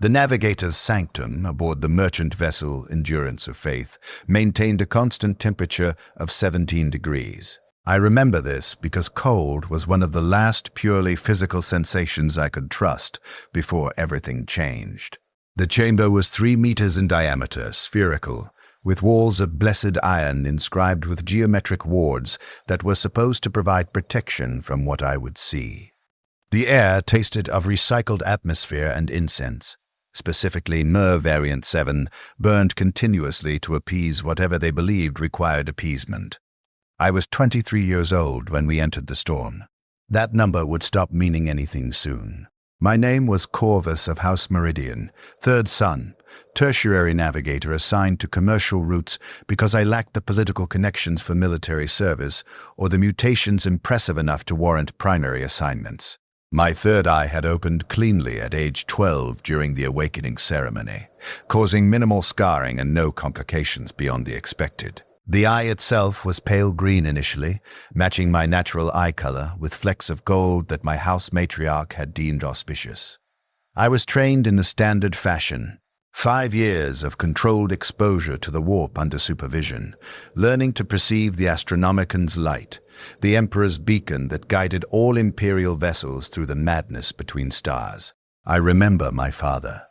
The Navigator's sanctum aboard the merchant vessel Endurance of Faith maintained a constant temperature of 17 degrees. I remember this because cold was one of the last purely physical sensations I could trust before everything changed. The chamber was 3 meters in diameter, spherical, with walls of blessed iron inscribed with geometric wards that were supposed to provide protection from what I would see. The air tasted of recycled atmosphere and incense. Specifically, Myrrh Variant 7 burned continuously to appease whatever they believed required appeasement. I was 23 years old when we entered the storm. That number would stop meaning anything soon. My name was Corvus of House Meridian, third son, tertiary navigator assigned to commercial routes because I lacked the political connections for military service or the mutations impressive enough to warrant primary assignments. My third eye had opened cleanly at age 12 during the awakening ceremony, causing minimal scarring and no complications beyond the expected. The eye itself was pale green initially, matching my natural eye color with flecks of gold that my house matriarch had deemed auspicious. I was trained in the standard fashion. 5 years of controlled exposure to the warp under supervision, learning to perceive the Astronomican's light, the Emperor's beacon that guided all Imperial vessels through the madness between stars. I remember my father.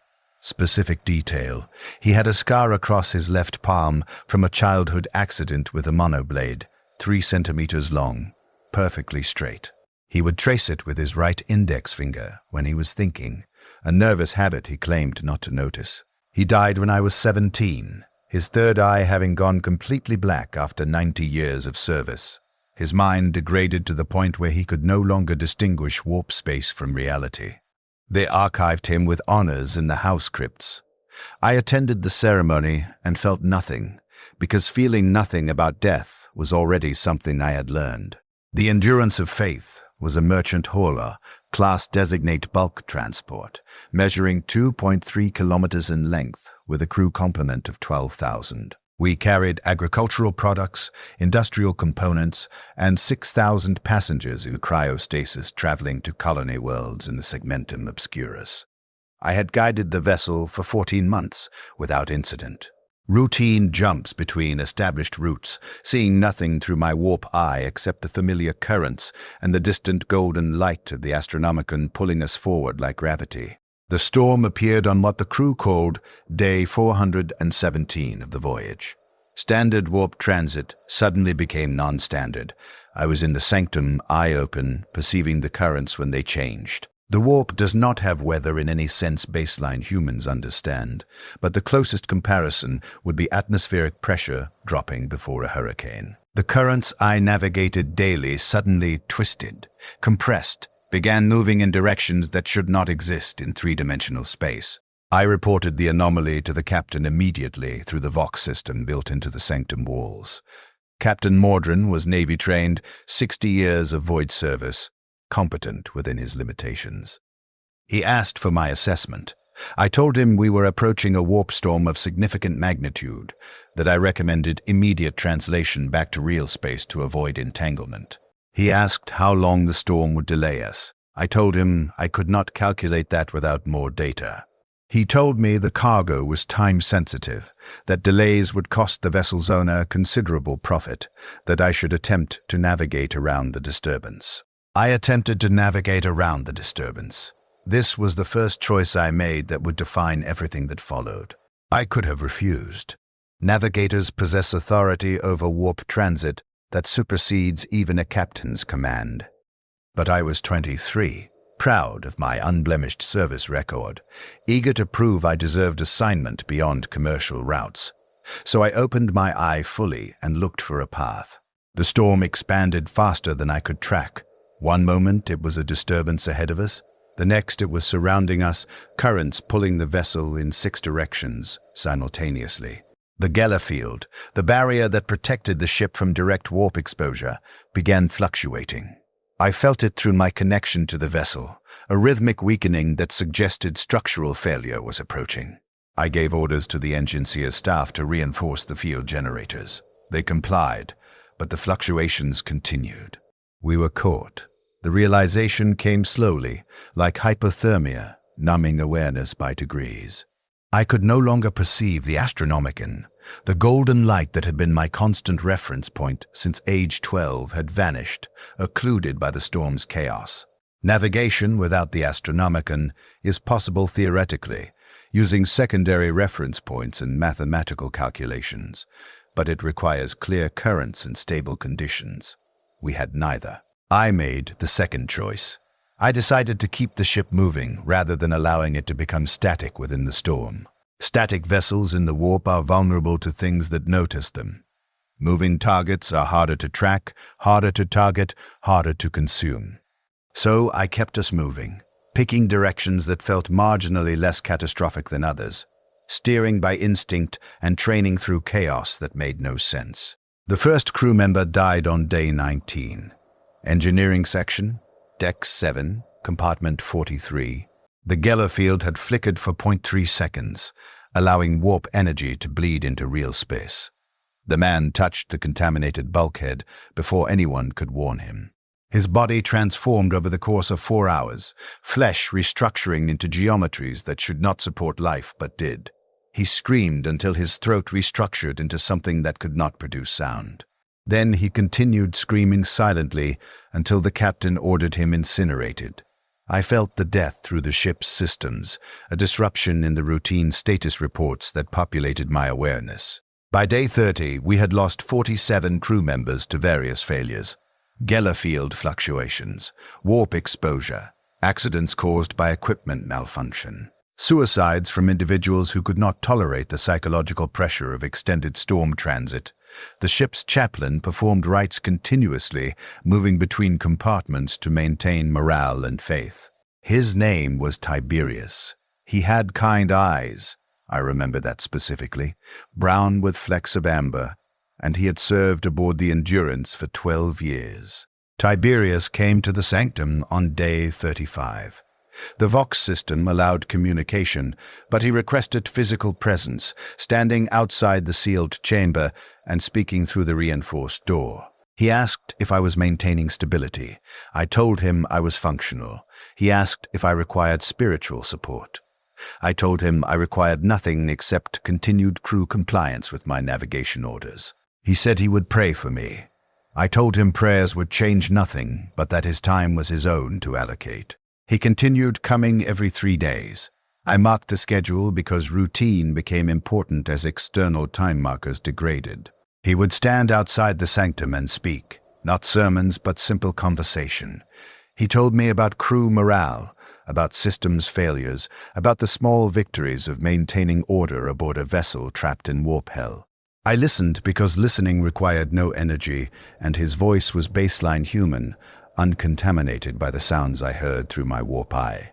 Specific detail. He had a scar across his left palm from a childhood accident with a monoblade, 3 centimeters long, perfectly straight. He would trace it with his right index finger when he was thinking, a nervous habit he claimed not to notice. He died when I was 17, his third eye having gone completely black after 90 years of service. His mind degraded to the point where he could no longer distinguish warp space from reality. They archived him with honors in the house crypts. I attended the ceremony and felt nothing, because feeling nothing about death was already something I had learned. The Endurance of Faith was a merchant hauler, class designate bulk transport, measuring 2.3 kilometers in length with a crew complement of 12,000. We carried agricultural products, industrial components, and 6,000 passengers in cryostasis traveling to colony worlds in the Segmentum Obscurus. I had guided the vessel for 14 months without incident. Routine jumps between established routes, seeing nothing through my warp eye except the familiar currents and the distant golden light of the Astronomicon pulling us forward like gravity. The storm appeared on what the crew called Day 417 of the voyage. Standard warp transit suddenly became non-standard. I was in the sanctum, eye open, perceiving the currents when they changed. The warp does not have weather in any sense baseline humans understand, but the closest comparison would be atmospheric pressure dropping before a hurricane. The currents I navigated daily suddenly twisted, compressed, began moving in directions that should not exist in 3-dimensional space. I reported the anomaly to the captain immediately through the Vox system built into the sanctum walls. Captain Mordrin was Navy-trained, 60 years of void service, competent within his limitations. He asked for my assessment. I told him we were approaching a warp storm of significant magnitude, that I recommended immediate translation back to real space to avoid entanglement. He asked how long the storm would delay us. I told him I could not calculate that without more data. He told me the cargo was time-sensitive, that delays would cost the vessel's owner considerable profit, that I should attempt to navigate around the disturbance. I attempted to navigate around the disturbance. This was the first choice I made that would define everything that followed. I could have refused. Navigators possess authority over warp transit that supersedes even a captain's command. But I was 23, proud of my unblemished service record, eager to prove I deserved assignment beyond commercial routes. So I opened my eye fully and looked for a path. The storm expanded faster than I could track. One moment it was a disturbance ahead of us, the next it was surrounding us, currents pulling the vessel in 6 directions simultaneously. The Geller field, the barrier that protected the ship from direct warp exposure, began fluctuating. I felt it through my connection to the vessel, a rhythmic weakening that suggested structural failure was approaching. I gave orders to the engineer staff to reinforce the field generators. They complied, but the fluctuations continued. We were caught. The realization came slowly, like hypothermia, numbing awareness by degrees. I could no longer perceive the Astronomicon. The golden light that had been my constant reference point since age 12 had vanished, occluded by the storm's chaos. Navigation without the Astronomicon is possible theoretically, using secondary reference points and mathematical calculations, but it requires clear currents and stable conditions. We had neither. I made the second choice. I decided to keep the ship moving rather than allowing it to become static within the storm. Static vessels in the warp are vulnerable to things that notice them. Moving targets are harder to track, harder to target, harder to consume. So I kept us moving, picking directions that felt marginally less catastrophic than others, steering by instinct and training through chaos that made no sense. The first crew member died on day 19. Engineering section, Deck 7, Compartment 43. The Geller field had flickered for 0.3 seconds, allowing warp energy to bleed into real space. The man touched the contaminated bulkhead before anyone could warn him. His body transformed over the course of 4 hours, flesh restructuring into geometries that should not support life but did. He screamed until his throat restructured into something that could not produce sound. Then he continued screaming silently until the captain ordered him incinerated. I felt the death through the ship's systems, a disruption in the routine status reports that populated my awareness. By day 30, we had lost 47 crew members to various failures. Geller field fluctuations, warp exposure, accidents caused by equipment malfunction, suicides from individuals who could not tolerate the psychological pressure of extended storm transit. The ship's chaplain performed rites continuously, moving between compartments to maintain morale and faith. His name was Tiberius. He had kind eyes, I remember that specifically, brown with flecks of amber, and he had served aboard the Endurance for 12 years. Tiberius came to the sanctum on day 35. The Vox system allowed communication, but he requested physical presence, standing outside the sealed chamber and speaking through the reinforced door. He asked if I was maintaining stability. I told him I was functional. He asked if I required spiritual support. I told him I required nothing except continued crew compliance with my navigation orders. He said he would pray for me. I told him prayers would change nothing, but that his time was his own to allocate. He continued coming every 3 days. I marked the schedule because routine became important as external time markers degraded. He would stand outside the sanctum and speak, not sermons but simple conversation. He told me about crew morale, about systems failures, about the small victories of maintaining order aboard a vessel trapped in warp hell. I listened because listening required no energy, and his voice was baseline human, uncontaminated by the sounds I heard through my warp eye.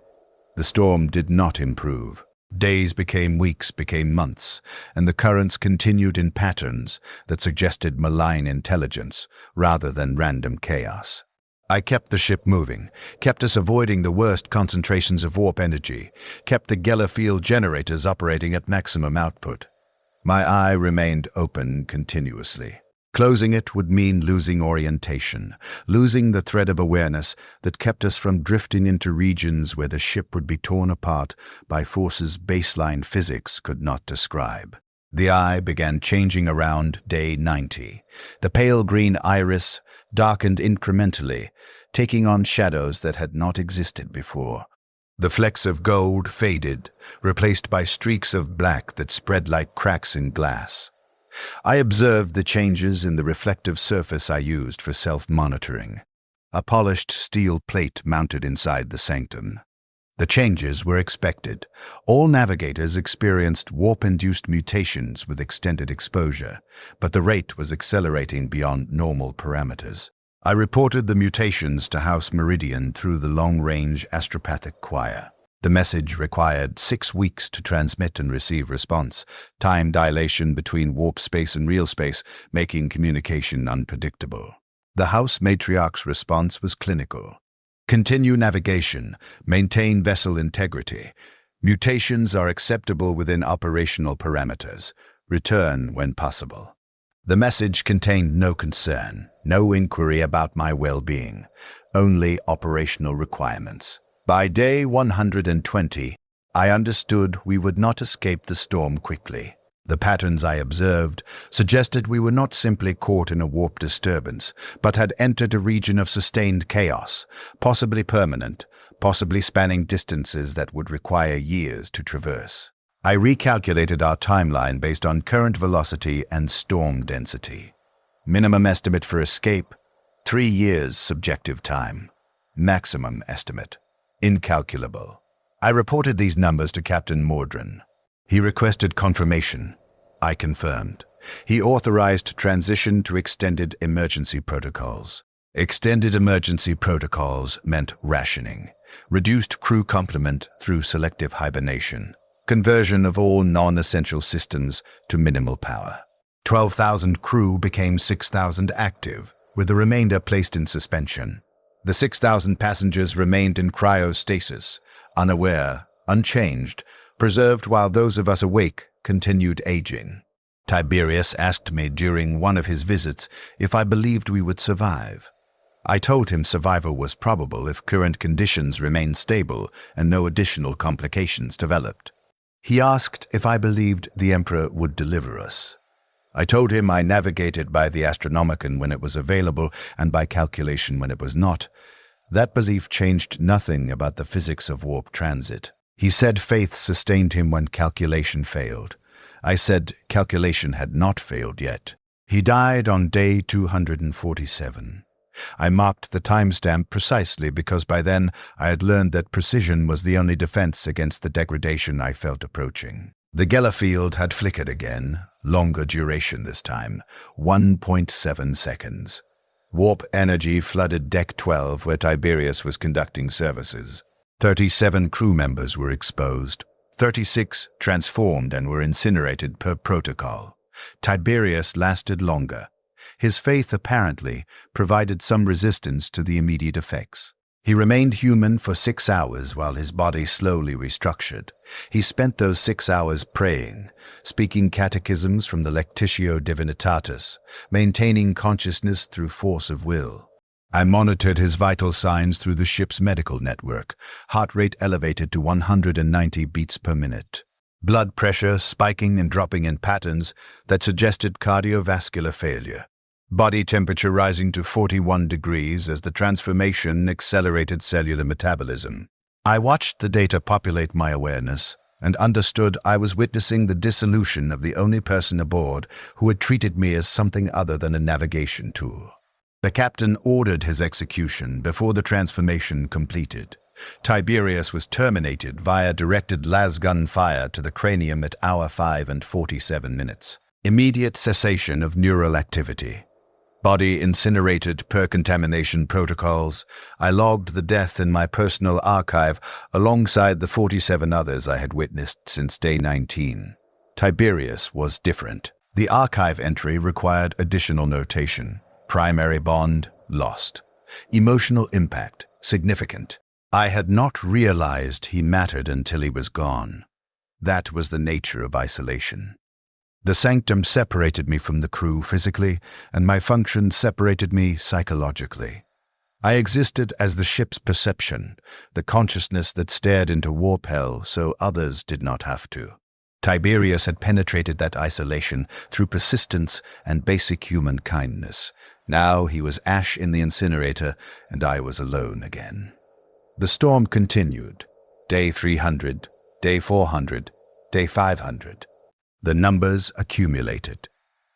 The storm did not improve. Days became weeks, became months, and the currents continued in patterns that suggested malign intelligence rather than random chaos. I kept the ship moving, kept us avoiding the worst concentrations of warp energy, kept the Geller field generators operating at maximum output. My eye remained open continuously. Closing it would mean losing orientation, losing the thread of awareness that kept us from drifting into regions where the ship would be torn apart by forces baseline physics could not describe. The eye began changing around day 90. The pale green iris darkened incrementally, taking on shadows that had not existed before. The flecks of gold faded, replaced by streaks of black that spread like cracks in glass. I observed the changes in the reflective surface I used for self-monitoring, a polished steel plate mounted inside the sanctum. The changes were expected. All navigators experienced warp-induced mutations with extended exposure, but the rate was accelerating beyond normal parameters. I reported the mutations to House Meridian through the long-range astropathic choir. The message required 6 weeks to transmit and receive response, time dilation between warp space and real space, making communication unpredictable. The House Matriarch's response was clinical. Continue navigation, maintain vessel integrity. Mutations are acceptable within operational parameters. Return when possible. The message contained no concern, no inquiry about my well-being, only operational requirements. By day 120, I understood we would not escape the storm quickly. The patterns I observed suggested we were not simply caught in a warp disturbance, but had entered a region of sustained chaos, possibly permanent, possibly spanning distances that would require years to traverse. I recalculated our timeline based on current velocity and storm density. Minimum estimate for escape, 3 years subjective time. Maximum estimate, incalculable. I reported these numbers to Captain Mordrin. He requested confirmation. I confirmed. He authorized transition to extended emergency protocols. Extended emergency protocols meant rationing, reduced crew complement through selective hibernation, conversion of all non-essential systems to minimal power. 12,000 crew became 6,000 active, with the remainder placed in suspension. The 6,000 passengers remained in cryostasis, unaware, unchanged, preserved while those of us awake continued aging. Tiberius asked me during one of his visits if I believed we would survive. I told him survival was probable if current conditions remained stable and no additional complications developed. He asked if I believed the Emperor would deliver us. I told him I navigated by the Astronomicon when it was available and by calculation when it was not. That belief changed nothing about the physics of warp transit. He said faith sustained him when calculation failed. I said calculation had not failed yet. He died on day 247. I marked the timestamp precisely because by then I had learned that precision was the only defense against the degradation I felt approaching. The Geller field had flickered again, longer duration this time, 1.7 seconds. Warp energy flooded Deck 12 where Tiberius was conducting services. 37 crew members were exposed. 36 transformed and were incinerated per protocol. Tiberius lasted longer. His faith apparently provided some resistance to the immediate effects. He remained human for 6 hours while his body slowly restructured. He spent those 6 hours praying, speaking catechisms from the Lectitio Divinitatis, maintaining consciousness through force of will. I monitored his vital signs through the ship's medical network, heart rate elevated to 190 beats per minute. Blood pressure spiking and dropping in patterns that suggested cardiovascular failure. Body temperature rising to 41 degrees as the transformation accelerated cellular metabolism. I watched the data populate my awareness and understood I was witnessing the dissolution of the only person aboard who had treated me as something other than a navigation tool. The captain ordered his execution before the transformation completed. Tiberius was terminated via directed lasgun fire to the cranium at hour 5 and 47 minutes. Immediate cessation of neural activity. Body incinerated per contamination protocols. I logged the death in my personal archive alongside the 47 others I had witnessed since day 19. Tiberius was different. The archive entry required additional notation. Primary bond, lost. Emotional impact, significant. I had not realized he mattered until he was gone. That was the nature of isolation. The sanctum separated me from the crew physically, and my function separated me psychologically. I existed as the ship's perception, the consciousness that stared into warp hell so others did not have to. Tiberius had penetrated that isolation through persistence and basic human kindness. Now he was ash in the incinerator, and I was alone again. The storm continued. Day 300, day 400, day 500. The numbers accumulated.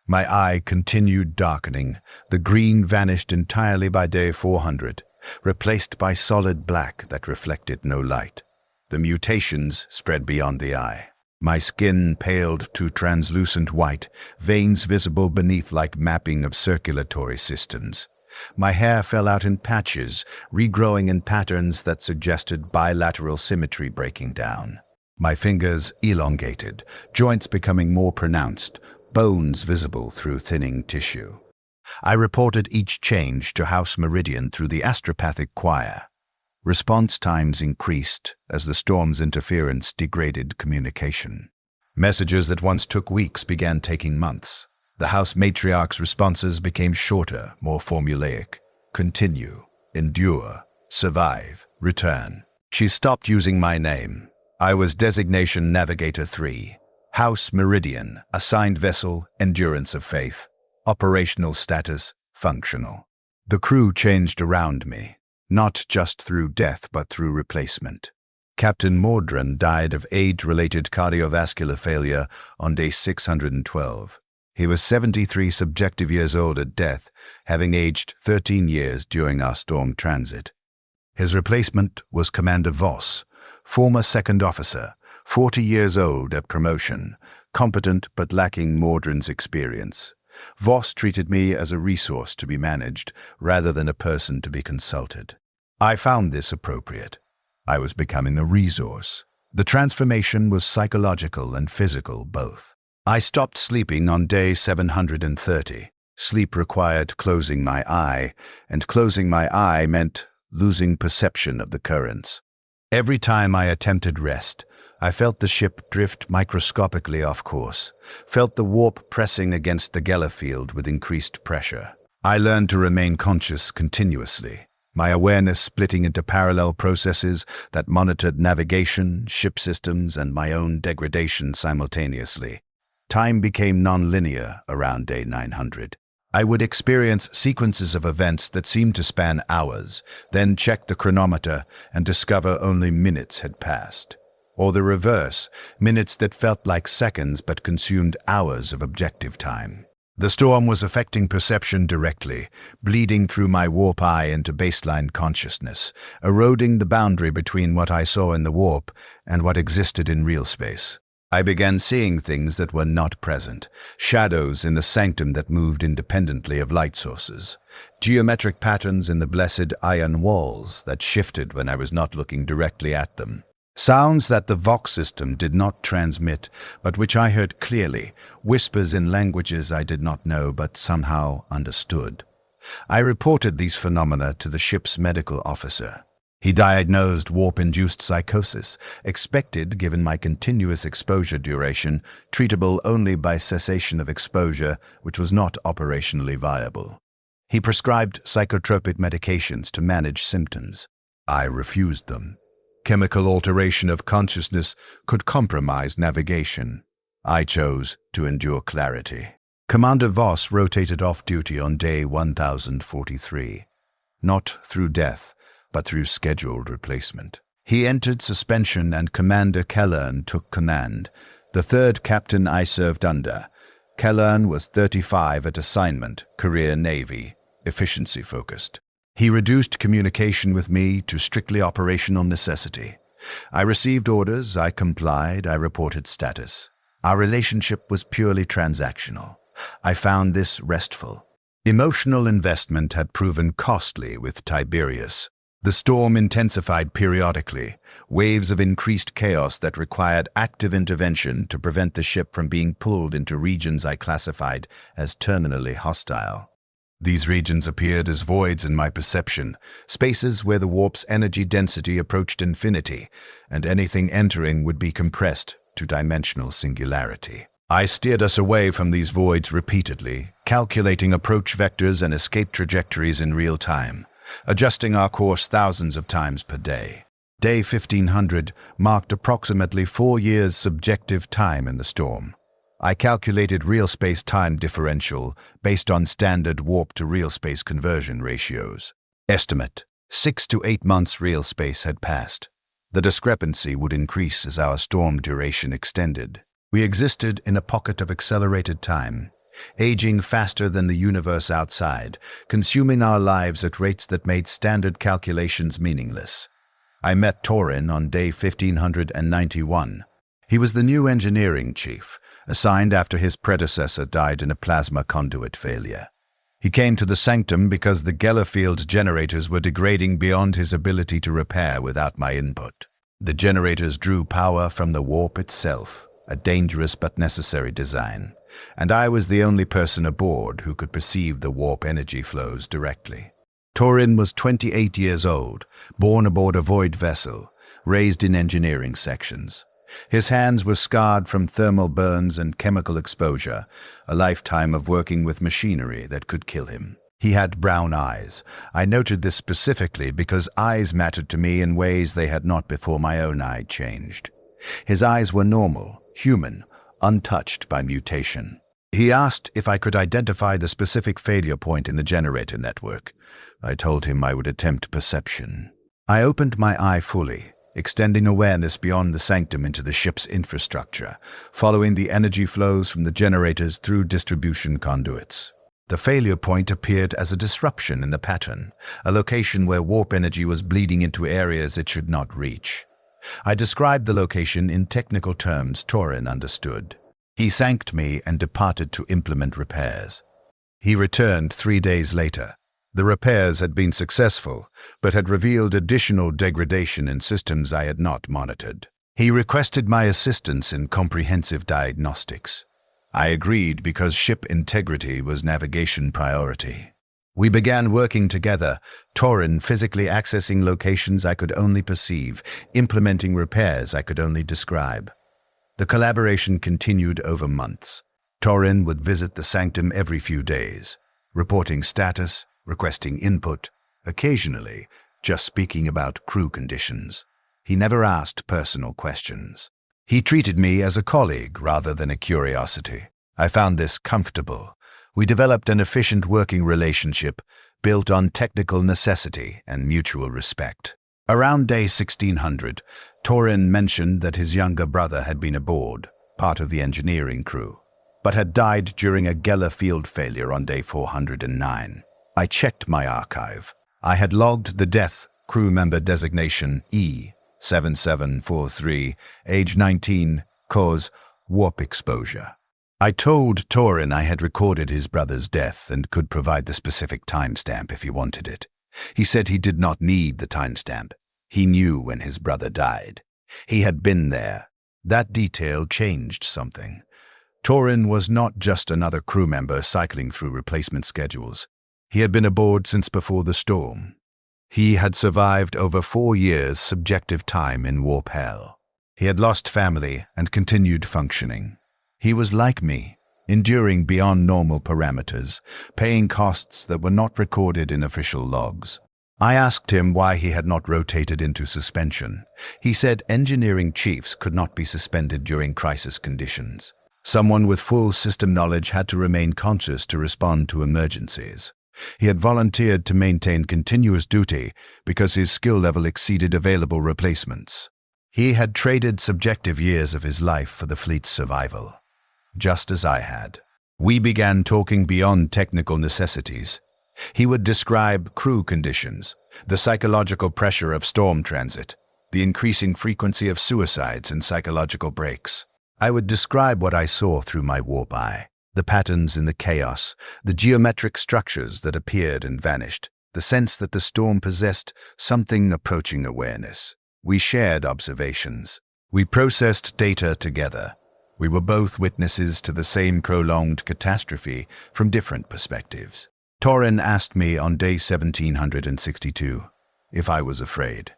My eye continued darkening. The green vanished entirely by day 400, replaced by solid black that reflected no light. The mutations spread beyond the eye. My skin paled to translucent white, veins visible beneath like mapping of circulatory systems. My hair fell out in patches, regrowing in patterns that suggested bilateral symmetry breaking down. My fingers elongated, joints becoming more pronounced, bones visible through thinning tissue. I reported each change to House Meridian through the astropathic choir. Response times increased as the storm's interference degraded communication. Messages that once took weeks began taking months. The House Matriarch's responses became shorter, more formulaic. Continue, endure, survive, return. She stopped using my name. I was designation Navigator 3, House Meridian, assigned vessel, endurance of faith, operational status, functional. The crew changed around me, not just through death but through replacement. Captain Mordran died of age-related cardiovascular failure on day 612. He was 73 subjective years old at death, having aged 13 years during our storm transit. His replacement was Commander Voss, former second officer, 40 years old at promotion, competent but lacking Mordran's experience. Voss treated me as a resource to be managed rather than a person to be consulted. I found this appropriate. I was becoming a resource. The transformation was psychological and physical both. I stopped sleeping on day 730. Sleep required closing my eye, and closing my eye meant losing perception of the currents. Every time I attempted rest, I felt the ship drift microscopically off course, felt the warp pressing against the Geller field with increased pressure. I learned to remain conscious continuously, my awareness splitting into parallel processes that monitored navigation, ship systems, and my own degradation simultaneously. Time became non-linear around day 900. I would experience sequences of events that seemed to span hours, then check the chronometer and discover only minutes had passed. Or the reverse, minutes that felt like seconds but consumed hours of objective time. The storm was affecting perception directly, bleeding through my warp eye into baseline consciousness, eroding the boundary between what I saw in the warp and what existed in real space. I began seeing things that were not present, shadows in the sanctum that moved independently of light sources, geometric patterns in the blessed iron walls that shifted when I was not looking directly at them, sounds that the Vox system did not transmit, but which I heard clearly, whispers in languages I did not know but somehow understood. I reported these phenomena to the ship's medical officer. He diagnosed warp-induced psychosis, expected given my continuous exposure duration, treatable only by cessation of exposure, which was not operationally viable. He prescribed psychotropic medications to manage symptoms. I refused them. Chemical alteration of consciousness could compromise navigation. I chose to endure clarity. Commander Voss rotated off duty on day 1043, not through death, but through scheduled replacement. He entered suspension and Commander Kellern took command, the third captain I served under. Kellern was 35 at assignment, career Navy, efficiency-focused. He reduced communication with me to strictly operational necessity. I received orders, I complied, I reported status. Our relationship was purely transactional. I found this restful. Emotional investment had proven costly with Tiberius. The storm intensified periodically, waves of increased chaos that required active intervention to prevent the ship from being pulled into regions I classified as terminally hostile. These regions appeared as voids in my perception, spaces where the warp's energy density approached infinity, and anything entering would be compressed to dimensional singularity. I steered us away from these voids repeatedly, calculating approach vectors and escape trajectories in real time, adjusting our course thousands of times per day. Day 1500 marked approximately 4 years subjective time in the storm. I calculated real space-time differential based on standard warp-to-real space conversion ratios. Estimate: 6 to 8 months real space had passed. The discrepancy would increase as our storm duration extended. We existed in a pocket of accelerated time, aging faster than the universe outside, consuming our lives at rates that made standard calculations meaningless. I met Torin on day 1591. He was the new engineering chief, assigned after his predecessor died in a plasma conduit failure. He came to the sanctum because the Gellerfield generators were degrading beyond his ability to repair without my input. The generators drew power from the warp itself, a dangerous but necessary design, and I was the only person aboard who could perceive the warp energy flows directly. Torin was 28 years old, born aboard a void vessel, raised in engineering sections. His hands were scarred from thermal burns and chemical exposure, a lifetime of working with machinery that could kill him. He had brown eyes. I noted this specifically because eyes mattered to me in ways they had not before my own eye changed. His eyes were normal, human, untouched by mutation. He asked if I could identify the specific failure point in the generator network. I told him I would attempt perception. I opened my eye fully, extending awareness beyond the sanctum into the ship's infrastructure, following the energy flows from the generators through distribution conduits. The failure point appeared as a disruption in the pattern, a location where warp energy was bleeding into areas it should not reach. I described the location in technical terms Torin understood. He thanked me and departed to implement repairs. He returned 3 days later. The repairs had been successful, but had revealed additional degradation in systems I had not monitored. He requested my assistance in comprehensive diagnostics. I agreed because ship integrity was navigation priority. We began working together, Torin physically accessing locations I could only perceive, implementing repairs I could only describe. The collaboration continued over months. Torin would visit the sanctum every few days, reporting status, requesting input, occasionally just speaking about crew conditions. He never asked personal questions. He treated me as a colleague rather than a curiosity. I found this comfortable. We developed an efficient working relationship built on technical necessity and mutual respect. Around day 1600, Torin mentioned that his younger brother had been aboard, part of the engineering crew, but had died during a Geller field failure on day 409. I checked my archive. I had logged the death, crew member designation E7743, age 19, cause warp exposure. I told Torin I had recorded his brother's death and could provide the specific timestamp if he wanted it. He said he did not need the timestamp. He knew when his brother died. He had been there. That detail changed something. Torin was not just another crew member cycling through replacement schedules. He had been aboard since before the storm. He had survived over 4 years' subjective time in warp hell. He had lost family and continued functioning. He was like me, enduring beyond normal parameters, paying costs that were not recorded in official logs. I asked him why he had not rotated into suspension. He said engineering chiefs could not be suspended during crisis conditions. Someone with full system knowledge had to remain conscious to respond to emergencies. He had volunteered to maintain continuous duty because his skill level exceeded available replacements. He had traded subjective years of his life for the fleet's survival, just as I had. We began talking beyond technical necessities. He would describe crew conditions, the psychological pressure of storm transit, the increasing frequency of suicides and psychological breaks. I would describe what I saw through my warp eye, the patterns in the chaos, the geometric structures that appeared and vanished, the sense that the storm possessed something approaching awareness. We shared observations. We processed data together. We were both witnesses to the same prolonged catastrophe from different perspectives. Torin asked me on day 1762 if I was afraid.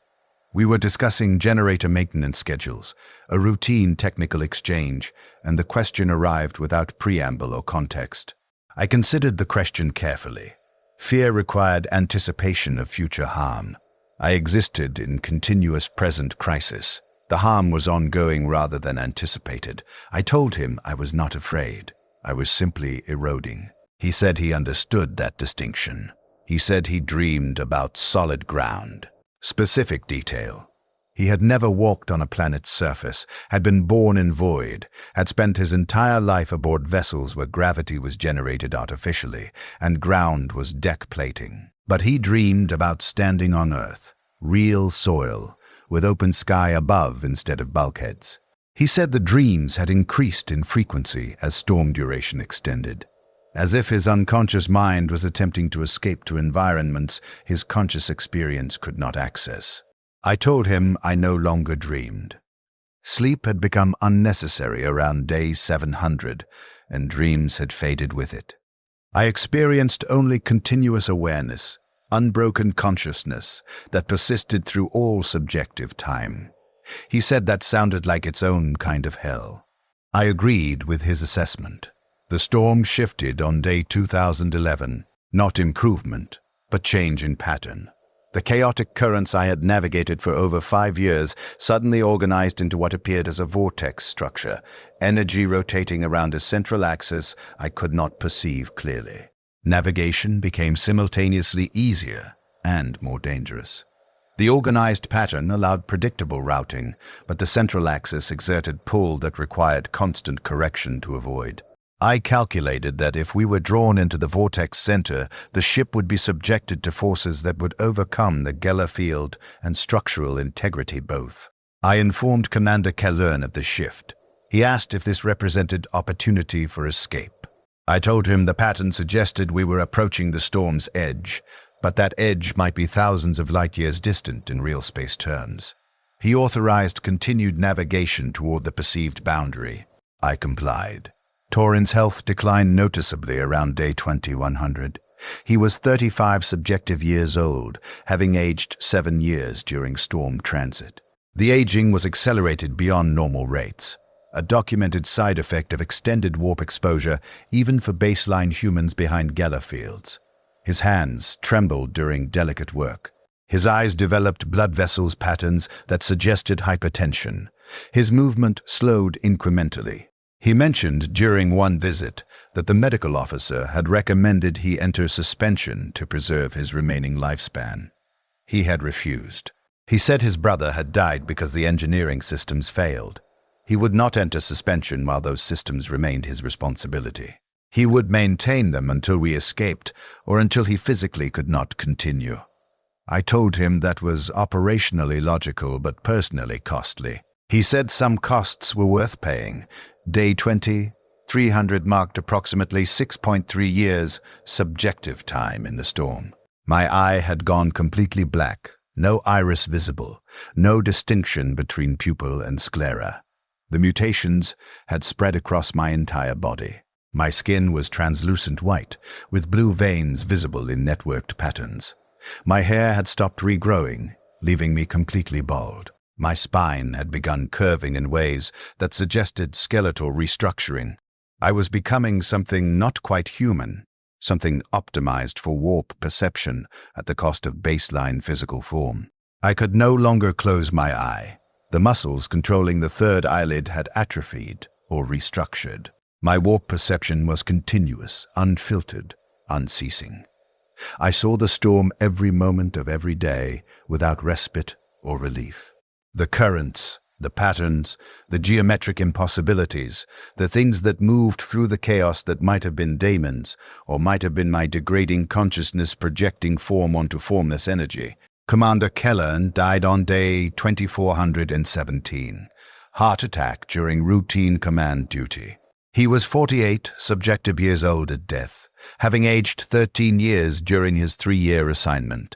We were discussing generator maintenance schedules, a routine technical exchange, and the question arrived without preamble or context. I considered the question carefully. Fear required anticipation of future harm. I existed in continuous present crisis. The harm was ongoing rather than anticipated. I told him I was not afraid. I was simply eroding. He said he understood that distinction. He said he dreamed about solid ground. Specific detail. He had never walked on a planet's surface, had been born in void, had spent his entire life aboard vessels where gravity was generated artificially and ground was deck plating. But he dreamed about standing on Earth, real soil, with open sky above instead of bulkheads. He said the dreams had increased in frequency as storm duration extended, as if his unconscious mind was attempting to escape to environments his conscious experience could not access. I told him I no longer dreamed. Sleep had become unnecessary around day 700, and dreams had faded with it. I experienced only continuous awareness, unbroken consciousness that persisted through all subjective time. He said that sounded like its own kind of hell. I agreed with his assessment. The storm shifted on day 2011, not improvement, but change in pattern. The chaotic currents I had navigated for over 5 years suddenly organized into what appeared as a vortex structure, energy rotating around a central axis I could not perceive clearly. Navigation became simultaneously easier and more dangerous. The organized pattern allowed predictable routing, but the central axis exerted pull that required constant correction to avoid. I calculated that if we were drawn into the vortex center, the ship would be subjected to forces that would overcome the Geller field and structural integrity both. I informed Commander Calern of the shift. He asked if this represented opportunity for escape. I told him the pattern suggested we were approaching the storm's edge, but that edge might be thousands of light-years distant in real space terms. He authorized continued navigation toward the perceived boundary. I complied. Torin's health declined noticeably around day 2100. He was 35 subjective years old, having aged 7 years during storm transit. The aging was accelerated beyond normal rates, a documented side effect of extended warp exposure even for baseline humans behind Geller fields. His hands trembled during delicate work. His eyes developed blood vessels patterns that suggested hypertension. His movement slowed incrementally. He mentioned during one visit that the medical officer had recommended he enter suspension to preserve his remaining lifespan. He had refused. He said his brother had died because the engineering systems failed. He would not enter suspension while those systems remained his responsibility. He would maintain them until we escaped or until he physically could not continue. I told him that was operationally logical but personally costly. He said some costs were worth paying. Day 300 marked approximately 6.3 years subjective time in the storm. My eye had gone completely black, no iris visible, no distinction between pupil and sclera. The mutations had spread across my entire body. My skin was translucent white, with blue veins visible in networked patterns. My hair had stopped regrowing, leaving me completely bald. My spine had begun curving in ways that suggested skeletal restructuring. I was becoming something not quite human, something optimized for warp perception at the cost of baseline physical form. I could no longer close my eye. The muscles controlling the third eyelid had atrophied or restructured. My warp perception was continuous, unfiltered, unceasing. I saw the storm every moment of every day without respite or relief. The currents, the patterns, the geometric impossibilities, the things that moved through the chaos that might have been daemons, or might have been my degrading consciousness projecting form onto formless energy. Commander Calern died on day 2417, heart attack during routine command duty. He was 48 subjective years old at death, having aged 13 years during his 3-year assignment.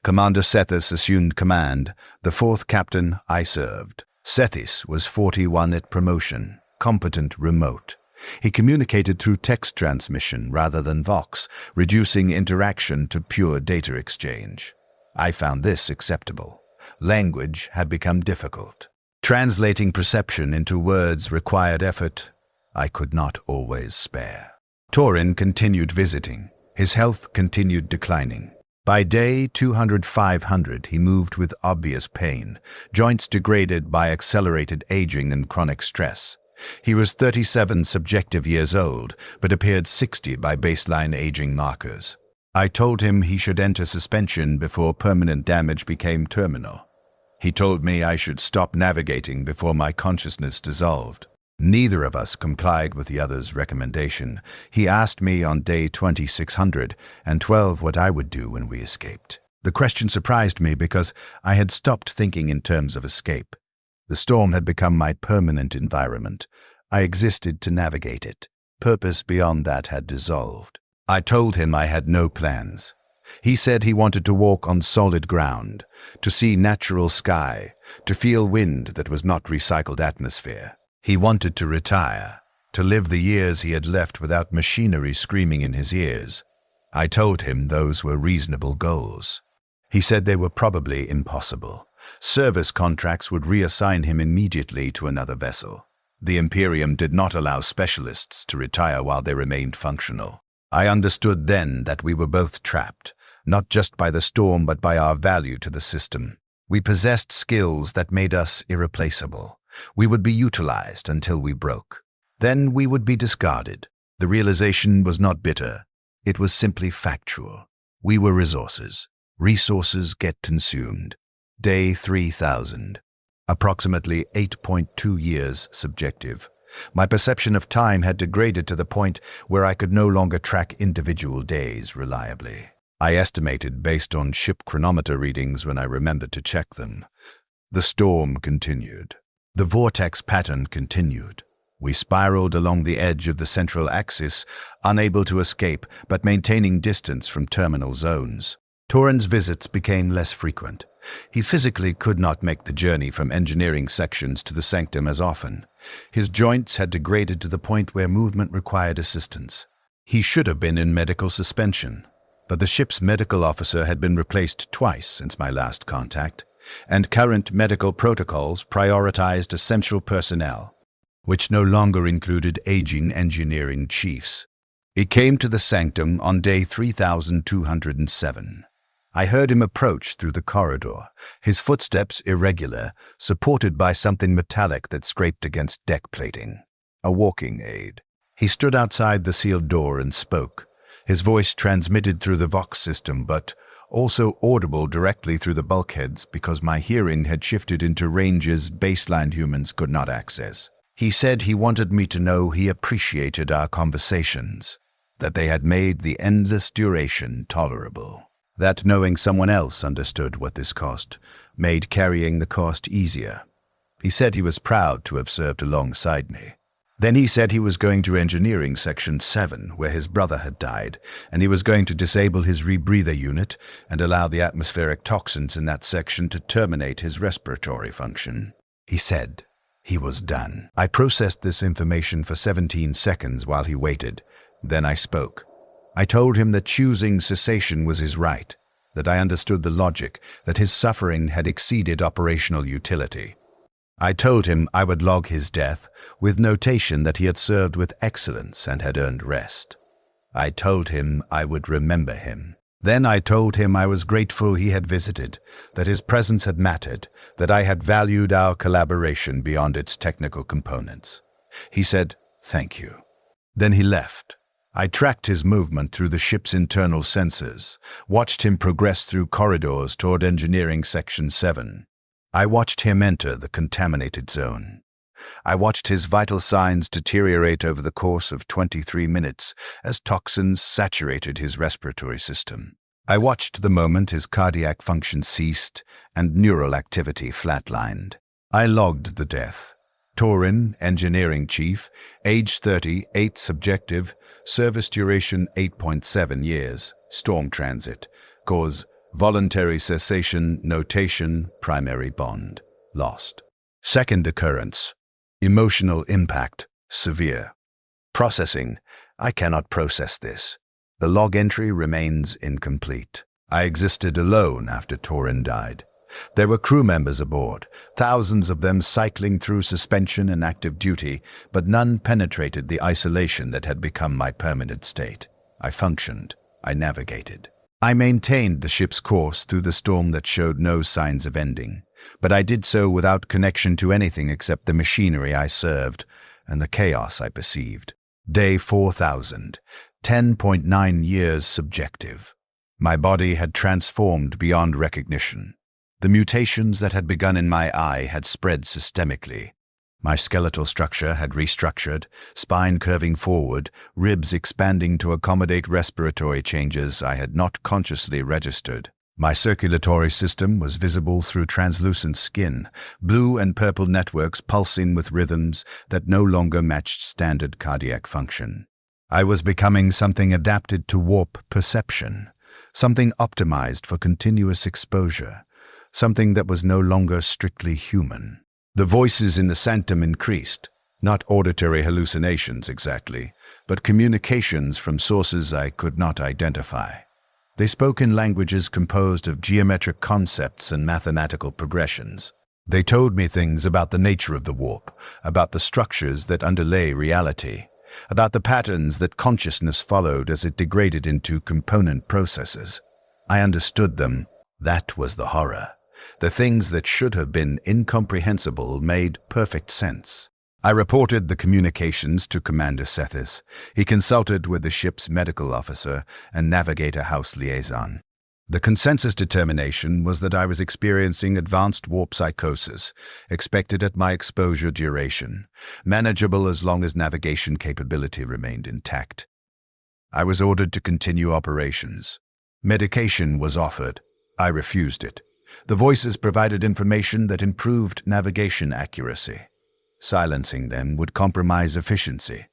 Commander Sethis assumed command, the 4th captain I served. Sethis was 41 at promotion, competent remote. He communicated through text transmission rather than vox, reducing interaction to pure data exchange. I found this acceptable. Language had become difficult. Translating perception into words required effort I could not always spare. Torin continued visiting. His health continued declining. By day 200-500, he moved with obvious pain, joints degraded by accelerated aging and chronic stress. He was 37 subjective years old, but appeared 60 by baseline aging markers. I told him he should enter suspension before permanent damage became terminal. He told me I should stop navigating before my consciousness dissolved. Neither of us complied with the other's recommendation. He asked me on day 2612 what I would do when we escaped. The question surprised me because I had stopped thinking in terms of escape. The storm had become my permanent environment. I existed to navigate it. Purpose beyond that had dissolved. I told him I had no plans. He said he wanted to walk on solid ground, to see natural sky, to feel wind that was not recycled atmosphere. He wanted to retire, to live the years he had left without machinery screaming in his ears. I told him those were reasonable goals. He said they were probably impossible. Service contracts would reassign him immediately to another vessel. The Imperium did not allow specialists to retire while they remained functional. I understood then that we were both trapped, not just by the storm but by our value to the system. We possessed skills that made us irreplaceable. We would be utilized until we broke. Then we would be discarded. The realization was not bitter. It was simply factual. We were resources. Resources get consumed. Day 3000. Approximately 8.2 years subjective. My perception of time had degraded to the point where I could no longer track individual days reliably. I estimated based on ship chronometer readings when I remembered to check them. The storm continued. The vortex pattern continued. We spiraled along the edge of the central axis, unable to escape but maintaining distance from terminal zones. Torin's visits became less frequent. He physically could not make the journey from engineering sections to the sanctum as often. His joints had degraded to the point where movement required assistance. He should have been in medical suspension, but the ship's medical officer had been replaced twice since my last contact, and current medical protocols prioritized essential personnel, which no longer included aging engineering chiefs. He came to the sanctum on day 3207. I heard him approach through the corridor, his footsteps irregular, supported by something metallic that scraped against deck plating. A walking aid. He stood outside the sealed door and spoke, his voice transmitted through the Vox system but also audible directly through the bulkheads because my hearing had shifted into ranges baseline humans could not access. He said he wanted me to know he appreciated our conversations, that they had made the endless duration tolerable. That knowing someone else understood what this cost made carrying the cost easier. He said he was proud to have served alongside me. Then he said he was going to Engineering Section 7, where his brother had died, and he was going to disable his rebreather unit and allow the atmospheric toxins in that section to terminate his respiratory function. He said he was done. I processed this information for 17 seconds while he waited. Then I spoke. I told him that choosing cessation was his right, that I understood the logic, that his suffering had exceeded operational utility. I told him I would log his death, with notation that he had served with excellence and had earned rest. I told him I would remember him. Then I told him I was grateful he had visited, that his presence had mattered, that I had valued our collaboration beyond its technical components. He said, "Thank you." Then he left. I tracked his movement through the ship's internal sensors, watched him progress through corridors toward Engineering Section 7. I watched him enter the contaminated zone. I watched his vital signs deteriorate over the course of 23 minutes as toxins saturated his respiratory system. I watched the moment his cardiac function ceased and neural activity flatlined. I logged the death. Torin, Engineering Chief, age 30, 8 subjective, service duration 8.7 years, storm transit, cause voluntary cessation, notation, primary bond, lost. Second occurrence, emotional impact, severe. Processing, I cannot process this. The log entry remains incomplete. I existed alone after Torin died. There were crew members aboard, thousands of them cycling through suspension and active duty, but none penetrated the isolation that had become my permanent state. I functioned. I navigated. I maintained the ship's course through the storm that showed no signs of ending, but I did so without connection to anything except the machinery I served and the chaos I perceived. Day 4000, 10.9 years subjective. My body had transformed beyond recognition. The mutations that had begun in my eye had spread systemically. My skeletal structure had restructured, spine curving forward, ribs expanding to accommodate respiratory changes I had not consciously registered. My circulatory system was visible through translucent skin, blue and purple networks pulsing with rhythms that no longer matched standard cardiac function. I was becoming something adapted to warp perception, something optimized for continuous exposure, something that was no longer strictly human. The voices in the sanctum increased, not auditory hallucinations exactly, but communications from sources I could not identify. They spoke in languages composed of geometric concepts and mathematical progressions. They told me things about the nature of the warp, about the structures that underlay reality, about the patterns that consciousness followed as it degraded into component processes. I understood them. That was the horror. The things that should have been incomprehensible made perfect sense. I reported the communications to Commander Sethis. He consulted with the ship's medical officer and Navigator House liaison. The consensus determination was that I was experiencing advanced warp psychosis, expected at my exposure duration, manageable as long as navigation capability remained intact. I was ordered to continue operations. Medication was offered. I refused it. The voices provided information that improved navigation accuracy. Silencing them would compromise efficiency.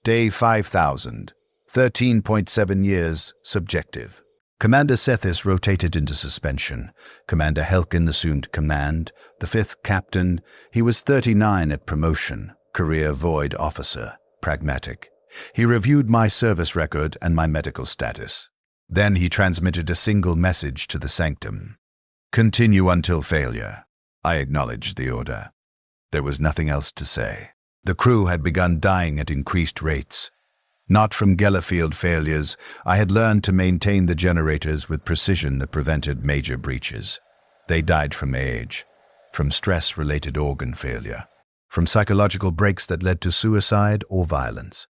Day 5000, 13.7 years, subjective. Commander Sethis rotated into suspension. Commander Helkin assumed command. The 5th captain, he was 39 at promotion, career void officer, pragmatic. He reviewed my service record and my medical status. Then he transmitted a single message to the sanctum. Continue until failure. I acknowledged the order. There was nothing else to say. The crew had begun dying at increased rates. Not from Gellerfield failures, I had learned to maintain the generators with precision that prevented major breaches. They died from age, from stress-related organ failure, from psychological breaks that led to suicide or violence.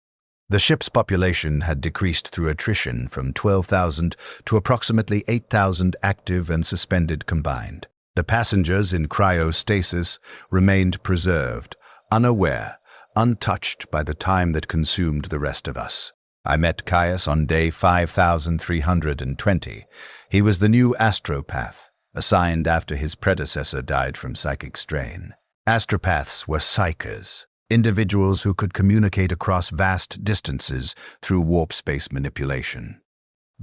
The ship's population had decreased through attrition from 12,000 to approximately 8,000 active and suspended combined. The passengers in cryostasis remained preserved, unaware, untouched by the time that consumed the rest of us. I met Caius on day 5320. He was the new astropath, assigned after his predecessor died from psychic strain. Astropaths were psychers, individuals who could communicate across vast distances through warp space manipulation.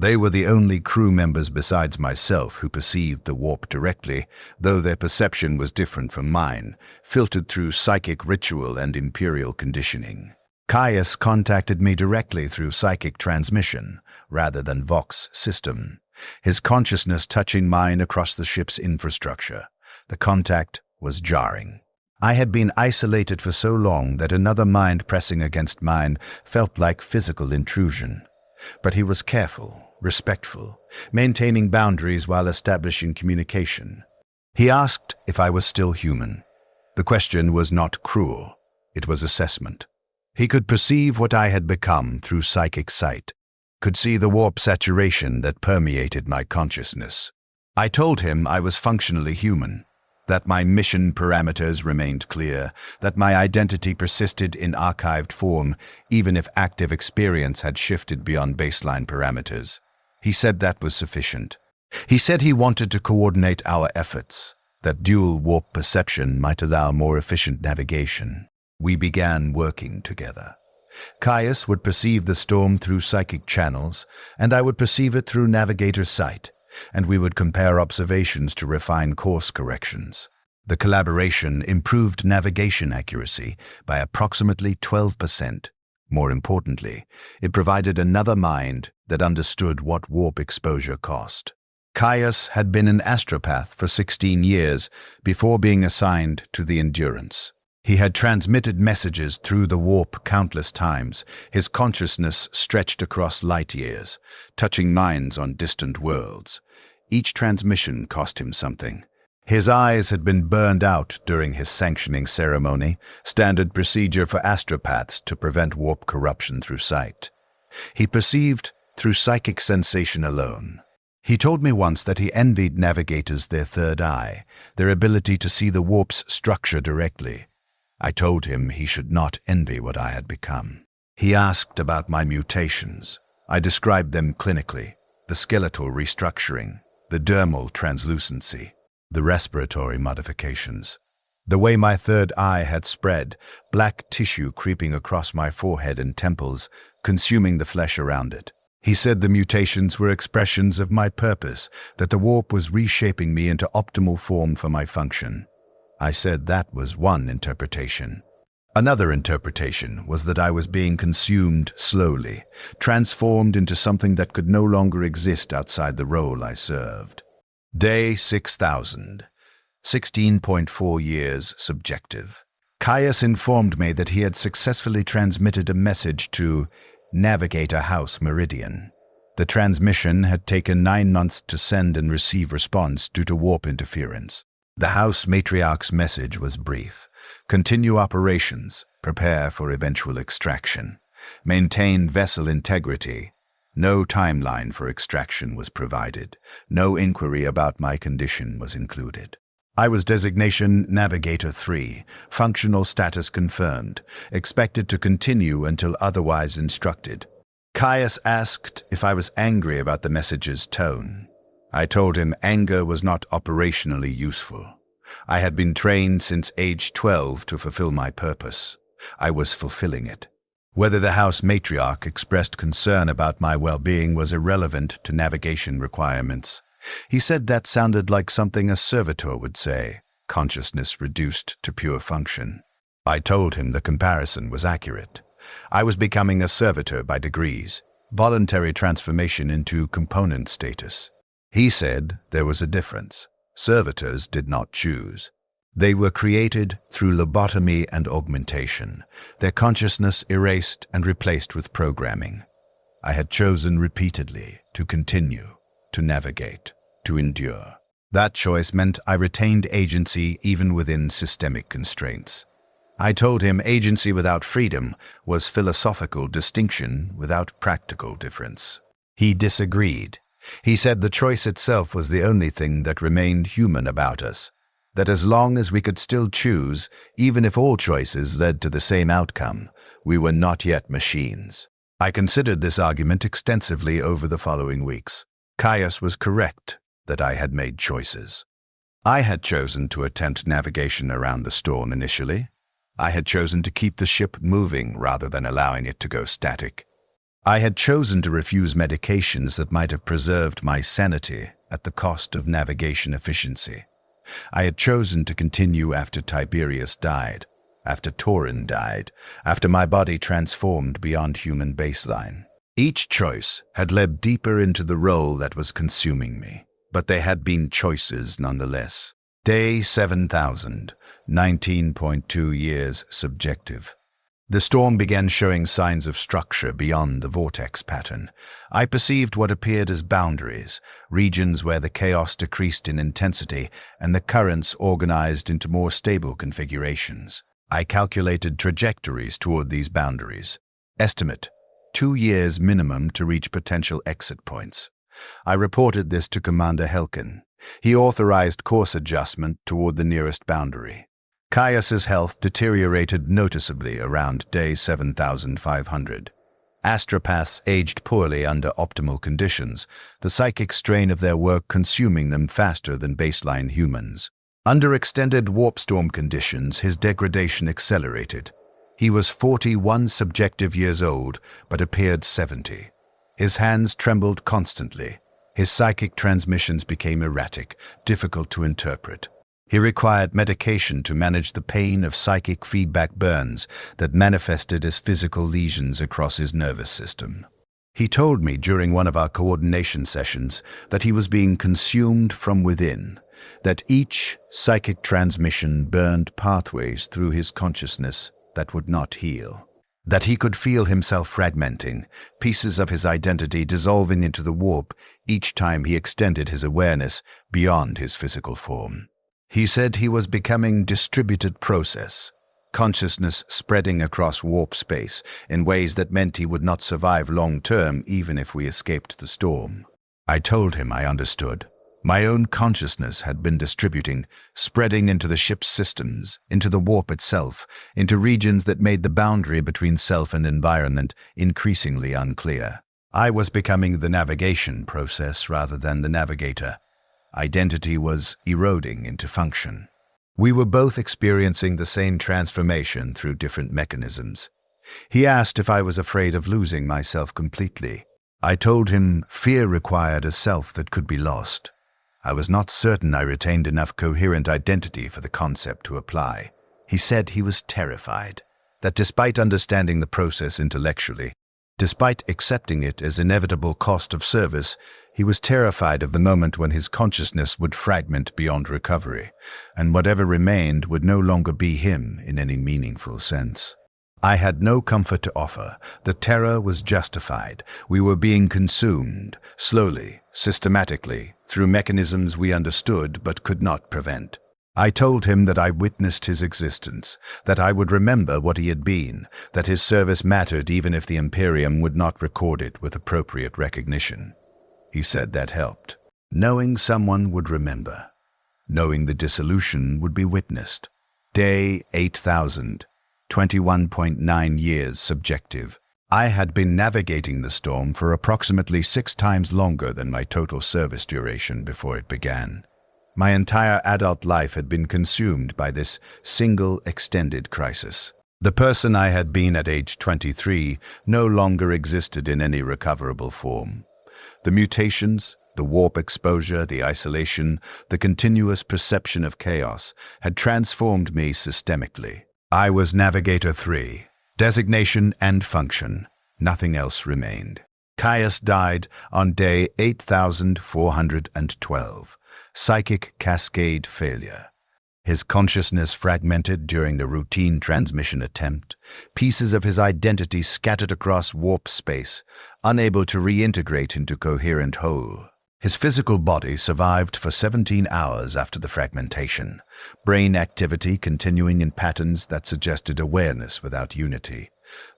They were the only crew members besides myself who perceived the warp directly, though their perception was different from mine, filtered through psychic ritual and imperial conditioning. Caius contacted me directly through psychic transmission, rather than Vox system, his consciousness touching mine across the ship's infrastructure. The contact was jarring. I had been isolated for so long that another mind pressing against mine felt like physical intrusion. But he was careful, respectful, maintaining boundaries while establishing communication. He asked if I was still human. The question was not cruel, it was assessment. He could perceive what I had become through psychic sight, could see the warp saturation that permeated my consciousness. I told him I was functionally human, that my mission parameters remained clear, that my identity persisted in archived form, even if active experience had shifted beyond baseline parameters. He said that was sufficient. He said he wanted to coordinate our efforts, that dual warp perception might allow more efficient navigation. We began working together. Caius would perceive the storm through psychic channels, and I would perceive it through Navigator sight, and we would compare observations to refine course corrections. The collaboration improved navigation accuracy by approximately 12%. More importantly, it provided another mind that understood what warp exposure cost. Caius had been an astropath for 16 years before being assigned to the Endurance. He had transmitted messages through the warp countless times, his consciousness stretched across light years, touching minds on distant worlds. Each transmission cost him something. His eyes had been burned out during his sanctioning ceremony, standard procedure for astropaths to prevent warp corruption through sight. He perceived through psychic sensation alone. He told me once that he envied navigators their third eye, their ability to see the warp's structure directly. I told him he should not envy what I had become. He asked about my mutations. I described them clinically: the skeletal restructuring, the dermal translucency, the respiratory modifications. The way my third eye had spread, black tissue creeping across my forehead and temples, consuming the flesh around it. He said the mutations were expressions of my purpose, that the warp was reshaping me into optimal form for my function. I said that was one interpretation. Another interpretation was that I was being consumed slowly, transformed into something that could no longer exist outside the role I served. Day 6000, 16.4 years subjective. Caius informed me that he had successfully transmitted a message to Navigator House Meridian. The transmission had taken 9 months to send and receive response due to warp interference. The House Matriarch's message was brief. Continue operations. Prepare for eventual extraction. Maintain vessel integrity. No timeline for extraction was provided. No inquiry about my condition was included. I was designation Navigator 3, functional status confirmed, expected to continue until otherwise instructed. Caius asked if I was angry about the message's tone. I told him anger was not operationally useful. I had been trained since age 12 to fulfill my purpose. I was fulfilling it. Whether the House Matriarch expressed concern about my well-being was irrelevant to navigation requirements. He said that sounded like something a servitor would say, consciousness reduced to pure function. I told him the comparison was accurate. I was becoming a servitor by degrees, voluntary transformation into component status. He said there was a difference. Servitors did not choose. They were created through lobotomy and augmentation, their consciousness erased and replaced with programming. I had chosen repeatedly to continue, to navigate, to endure. That choice meant I retained agency even within systemic constraints. I told him agency without freedom was philosophical distinction without practical difference. He disagreed. He said the choice itself was the only thing that remained human about us, that as long as we could still choose, even if all choices led to the same outcome, we were not yet machines. I considered this argument extensively over the following weeks. Caius was correct that I had made choices. I had chosen to attempt navigation around the storm initially. I had chosen to keep the ship moving rather than allowing it to go static. I had chosen to refuse medications that might have preserved my sanity at the cost of navigation efficiency. I had chosen to continue after Tiberius died, after Taurin died, after my body transformed beyond human baseline. Each choice had led deeper into the role that was consuming me, but they had been choices nonetheless. Day 7000, 19.2 years subjective. The storm began showing signs of structure beyond the vortex pattern. I perceived what appeared as boundaries, regions where the chaos decreased in intensity and the currents organized into more stable configurations. I calculated trajectories toward these boundaries. Estimate: 2 years minimum to reach potential exit points. I reported this to Commander Helkin. He authorized course adjustment toward the nearest boundary. Caius's health deteriorated noticeably around day 7,500. Astropaths aged poorly under optimal conditions, the psychic strain of their work consuming them faster than baseline humans. Under extended warp storm conditions, his degradation accelerated. He was 41 subjective years old, but appeared 70. His hands trembled constantly. His psychic transmissions became erratic, difficult to interpret. He required medication to manage the pain of psychic feedback burns that manifested as physical lesions across his nervous system. He told me during one of our coordination sessions that he was being consumed from within, that each psychic transmission burned pathways through his consciousness that would not heal, that he could feel himself fragmenting, pieces of his identity dissolving into the warp each time he extended his awareness beyond his physical form. He said he was becoming distributed process, consciousness spreading across warp space in ways that meant he would not survive long-term even if we escaped the storm. I told him I understood. My own consciousness had been distributing, spreading into the ship's systems, into the warp itself, into regions that made the boundary between self and environment increasingly unclear. I was becoming the navigation process rather than the navigator. Identity was eroding into function. We were both experiencing the same transformation through different mechanisms. He asked if I was afraid of losing myself completely. I told him fear required a self that could be lost. I was not certain I retained enough coherent identity for the concept to apply. He said he was terrified, that despite understanding the process intellectually, despite accepting it as inevitable cost of service, he was terrified of the moment when his consciousness would fragment beyond recovery, and whatever remained would no longer be him in any meaningful sense. I had no comfort to offer. The terror was justified. We were being consumed, slowly, systematically, through mechanisms we understood but could not prevent. I told him that I witnessed his existence, that I would remember what he had been, that his service mattered even if the Imperium would not record it with appropriate recognition. He said that helped. Knowing someone would remember. Knowing the dissolution would be witnessed. Day 8000. 21.9 years subjective. I had been navigating the storm for approximately 6 times longer than my total service duration before it began. My entire adult life had been consumed by this single extended crisis. The person I had been at age 23 no longer existed in any recoverable form. The mutations, the warp exposure, the isolation, the continuous perception of chaos had transformed me systemically. I was Navigator 3, designation and function. Nothing else remained. Caius died on day 8412. Psychic cascade failure. His consciousness fragmented during the routine transmission attempt, pieces of his identity scattered across warp space, unable to reintegrate into coherent whole. His physical body survived for 17 hours after the fragmentation, brain activity continuing in patterns that suggested awareness without unity.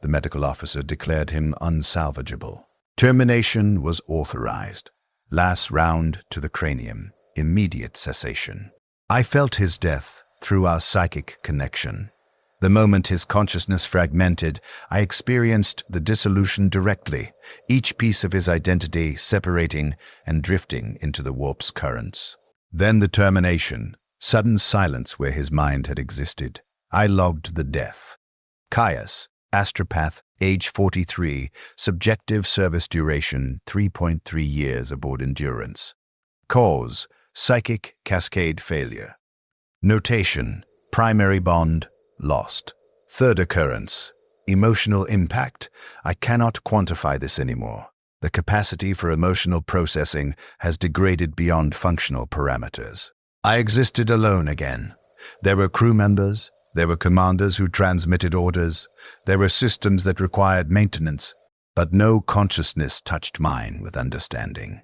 The medical officer declared him unsalvageable. Termination was authorized. Last round to the cranium. Immediate cessation. I felt his death through our psychic connection. The moment his consciousness fragmented, I experienced the dissolution directly, each piece of his identity separating and drifting into the warp's currents. Then the termination, sudden silence where his mind had existed. I logged the death. Caius, astropath, age 43, subjective service duration 3.3 years aboard Endurance. Cause, psychic cascade failure. Notation, primary bond, lost. Third occurrence, emotional impact. I cannot quantify this anymore. The capacity for emotional processing has degraded beyond functional parameters. I existed alone again. There were crew members, there were commanders who transmitted orders, there were systems that required maintenance, but no consciousness touched mine with understanding.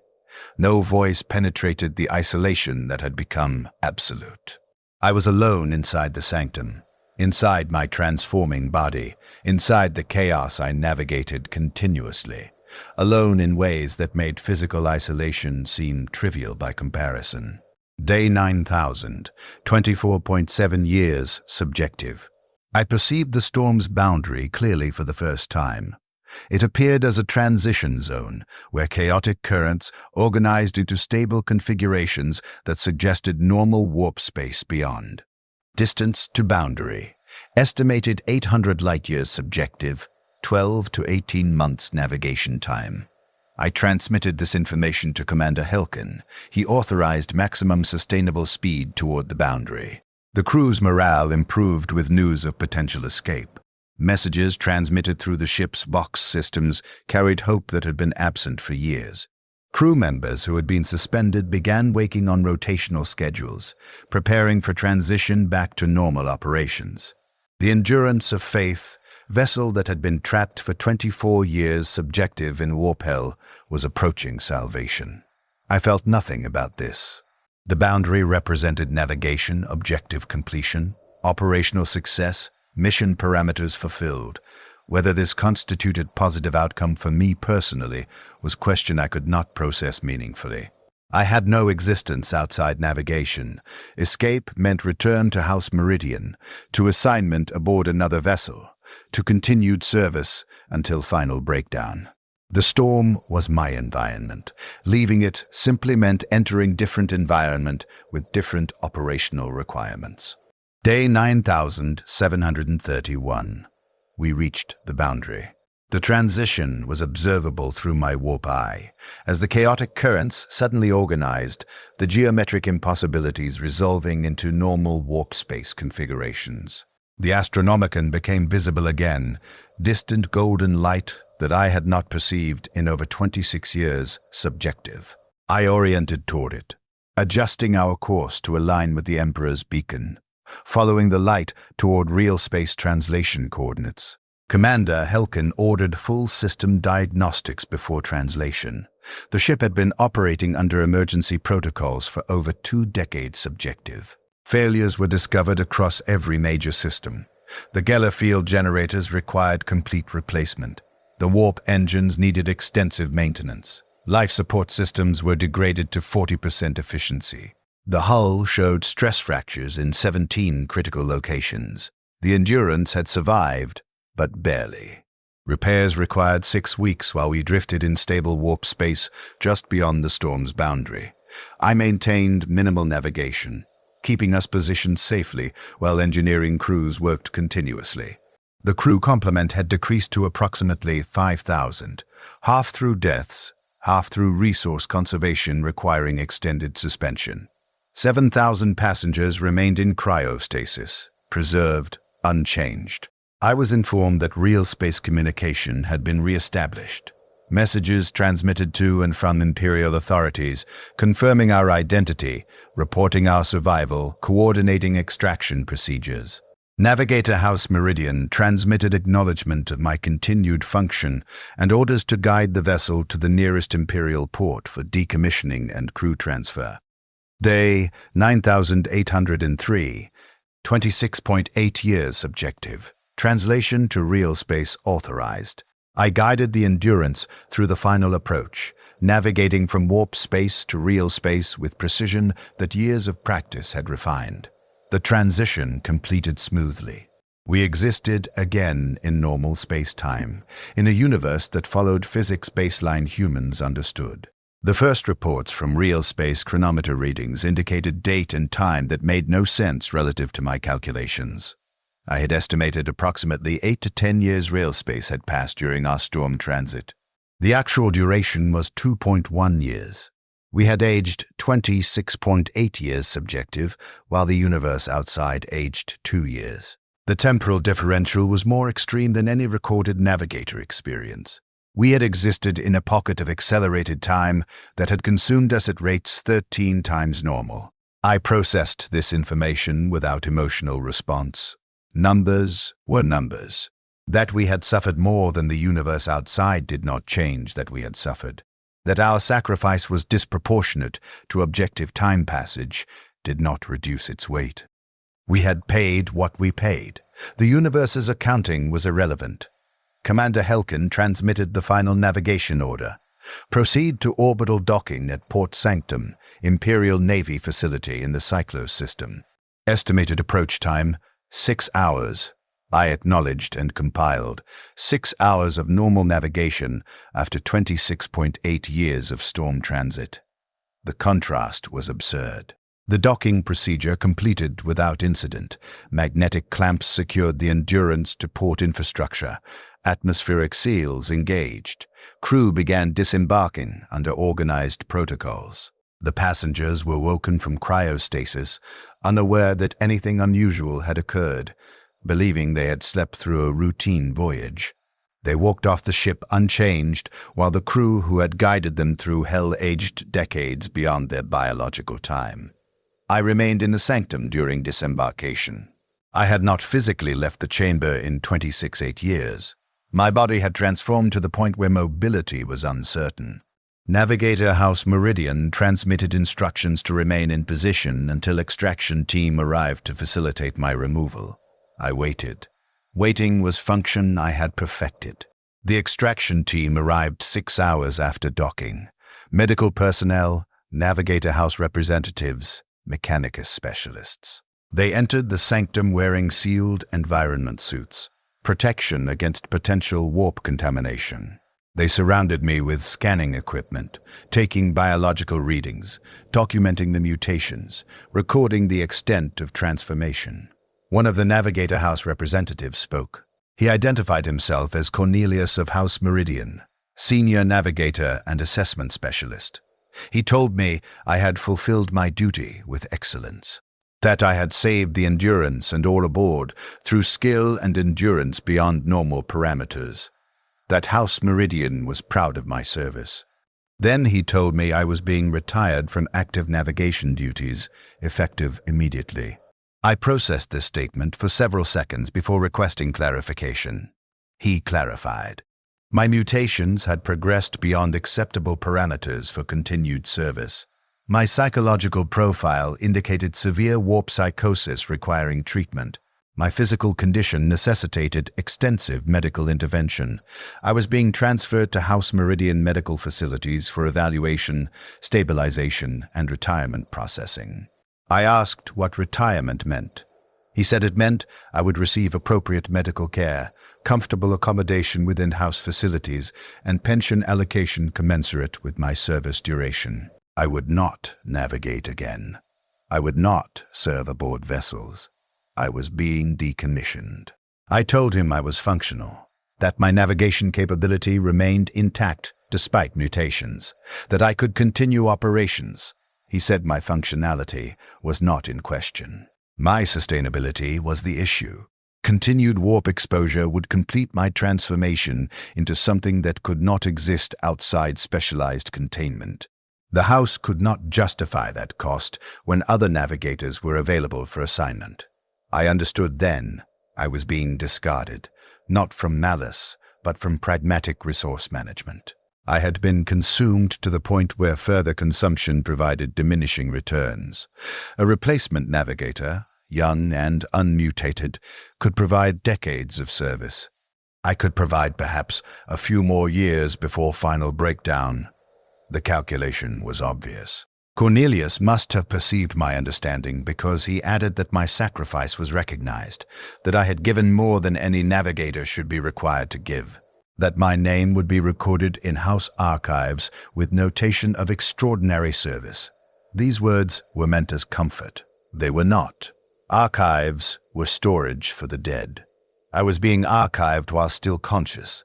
No voice penetrated the isolation that had become absolute. I was alone inside the sanctum. Inside my transforming body, inside the chaos I navigated continuously, alone in ways that made physical isolation seem trivial by comparison. Day 9000, 24.7 years subjective. I perceived the storm's boundary clearly for the first time. It appeared as a transition zone, where chaotic currents organized into stable configurations that suggested normal warp space beyond. Distance to boundary. Estimated 800 light-years subjective, 12 to 18 months navigation time. I transmitted this information to Commander Helkin. He authorized maximum sustainable speed toward the boundary. The crew's morale improved with news of potential escape. Messages transmitted through the ship's Vox systems carried hope that had been absent for years. Crew members who had been suspended began waking on rotational schedules, preparing for transition back to normal operations. The Endurance of Faith, vessel that had been trapped for 24 years subjective in warp hell, was approaching salvation. I felt nothing about this. The boundary represented navigation, objective completion, operational success, mission parameters fulfilled. Whether this constituted positive outcome for me personally was a question I could not process meaningfully. I had no existence outside navigation. Escape meant return to House Meridian, to assignment aboard another vessel, to continued service until final breakdown. The storm was my environment. Leaving it simply meant entering different environment with different operational requirements. Day 9731. We reached the boundary. The transition was observable through my warp eye. As the chaotic currents suddenly organized, the geometric impossibilities resolving into normal warp space configurations. The Astronomicon became visible again, distant golden light that I had not perceived in over 26 years, subjective. I oriented toward it, adjusting our course to align with the Emperor's beacon, following the light toward real space translation coordinates. Commander Helkin ordered full system diagnostics before translation. The ship had been operating under emergency protocols for over 2 decades subjective. Failures were discovered across every major system. The Geller field generators required complete replacement. The warp engines needed extensive maintenance. Life support systems were degraded to 40% efficiency. The hull showed stress fractures in 17 critical locations. The Endurance had survived, but barely. Repairs required 6 weeks while we drifted in stable warp space just beyond the storm's boundary. I maintained minimal navigation, keeping us positioned safely while engineering crews worked continuously. The crew complement had decreased to approximately 5,000, half through deaths, half through resource conservation requiring extended suspension. 7,000 passengers remained in cryostasis, preserved, unchanged. I was informed that real space communication had been re-established. Messages transmitted to and from Imperial authorities, confirming our identity, reporting our survival, coordinating extraction procedures. Navigator House Meridian transmitted acknowledgement of my continued function and orders to guide the vessel to the nearest Imperial port for decommissioning and crew transfer. Day 9803, 26.8 years subjective. Translation to real space authorized. I guided the Endurance through the final approach, navigating from warp space to real space with precision that years of practice had refined. The transition completed smoothly. We existed again in normal space-time, in a universe that followed physics baseline humans understood. The first reports from real space chronometer readings indicated date and time that made no sense relative to my calculations. I had estimated approximately 8 to 10 years real space had passed during our storm transit. The actual duration was 2.1 years. We had aged 26.8 years subjective, while the universe outside aged 2 years. The temporal differential was more extreme than any recorded Navigator experience. We had existed in a pocket of accelerated time that had consumed us at rates 13 times normal. I processed this information without emotional response. Numbers were numbers. That we had suffered more than the universe outside did not change that we had suffered. That our sacrifice was disproportionate to objective time passage did not reduce its weight. We had paid what we paid. The universe's accounting was irrelevant. Commander Helkin transmitted the final navigation order. Proceed to orbital docking at Port Sanctum, Imperial Navy facility in the Cyclos system. Estimated approach time, 6 hours. I acknowledged and compiled 6 hours of normal navigation after 26.8 years of storm transit. The contrast was absurd. The docking procedure completed without incident. Magnetic clamps secured the Endurance to port infrastructure. Atmospheric seals engaged. Crew began disembarking under organized protocols. The passengers were woken from cryostasis, unaware that anything unusual had occurred, believing they had slept through a routine voyage. They walked off the ship unchanged, while the crew who had guided them through hell aged decades beyond their biological time. I remained in the sanctum during disembarkation. I had not physically left the chamber in 26.8 years. My body had transformed to the point where mobility was uncertain. Navigator House Meridian transmitted instructions to remain in position until extraction team arrived to facilitate my removal. I waited. Waiting was function I had perfected. The extraction team arrived 6 hours after docking. Medical personnel, Navigator House representatives, Mechanicus specialists. They entered the sanctum wearing sealed environment suits, protection against potential warp contamination. They surrounded me with scanning equipment, taking biological readings, documenting the mutations, recording the extent of transformation. One of the Navigator House representatives spoke. He identified himself as Cornelius of House Meridian, Senior Navigator and Assessment Specialist. He told me I had fulfilled my duty with excellence, that I had saved the Endurance and all aboard through skill and endurance beyond normal parameters, that House Meridian was proud of my service. Then he told me I was being retired from active navigation duties, effective immediately. I processed this statement for several seconds before requesting clarification. He clarified. My mutations had progressed beyond acceptable parameters for continued service. My psychological profile indicated severe warp psychosis requiring treatment. My physical condition necessitated extensive medical intervention. I was being transferred to House Meridian medical facilities for evaluation, stabilization, and retirement processing. I asked what retirement meant. He said it meant I would receive appropriate medical care, comfortable accommodation within house facilities, and pension allocation commensurate with my service duration. I would not navigate again. I would not serve aboard vessels. I was being decommissioned. I told him I was functional, that my navigation capability remained intact despite mutations, that I could continue operations. He said my functionality was not in question. My sustainability was the issue. Continued warp exposure would complete my transformation into something that could not exist outside specialized containment. The House could not justify that cost when other navigators were available for assignment. I understood then I was being discarded, not from malice, but from pragmatic resource management. I had been consumed to the point where further consumption provided diminishing returns. A replacement navigator, young and unmutated, could provide decades of service. I could provide perhaps a few more years before final breakdown. The calculation was obvious. Cornelius must have perceived my understanding because he added that my sacrifice was recognized, that I had given more than any navigator should be required to give, that my name would be recorded in house archives with notation of extraordinary service. These words were meant as comfort. They were not. Archives were storage for the dead. I was being archived while still conscious.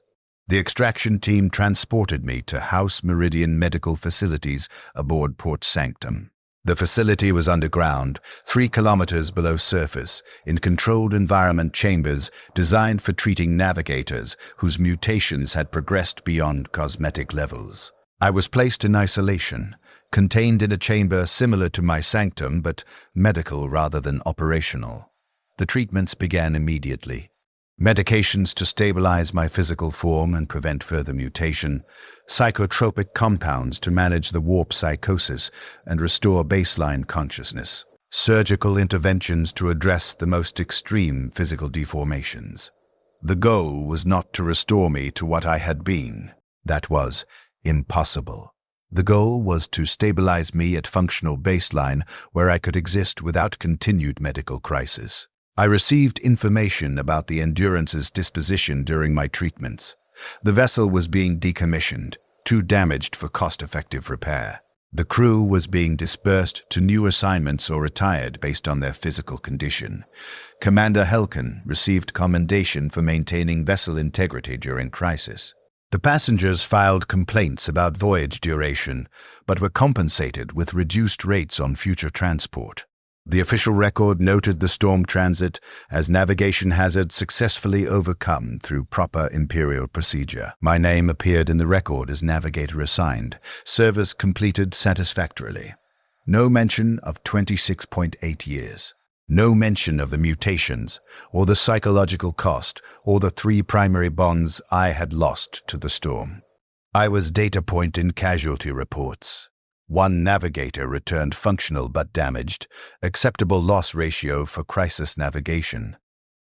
The extraction team transported me to House Meridian medical facilities aboard Port Sanctum. The facility was underground, 3 kilometers below surface, in controlled environment chambers designed for treating navigators whose mutations had progressed beyond cosmetic levels. I was placed in isolation, contained in a chamber similar to my sanctum but medical rather than operational. The treatments began immediately. Medications to stabilize my physical form and prevent further mutation, psychotropic compounds to manage the warp psychosis and restore baseline consciousness, surgical interventions to address the most extreme physical deformations. The goal was not to restore me to what I had been. That was impossible. The goal was to stabilize me at functional baseline where I could exist without continued medical crisis. I received information about the Endurance's disposition during my treatments. The vessel was being decommissioned, too damaged for cost-effective repair. The crew was being dispersed to new assignments or retired based on their physical condition. Commander Helkin received commendation for maintaining vessel integrity during crisis. The passengers filed complaints about voyage duration, but were compensated with reduced rates on future transport. The official record noted the storm transit as navigation hazard successfully overcome through proper Imperial procedure. My name appeared in the record as navigator assigned, service completed satisfactorily. No mention of 26.8 years. No mention of the mutations, or the psychological cost, or the 3 primary bonds I had lost to the storm. I was data point in casualty reports. 1 navigator returned functional but damaged, acceptable loss ratio for crisis navigation.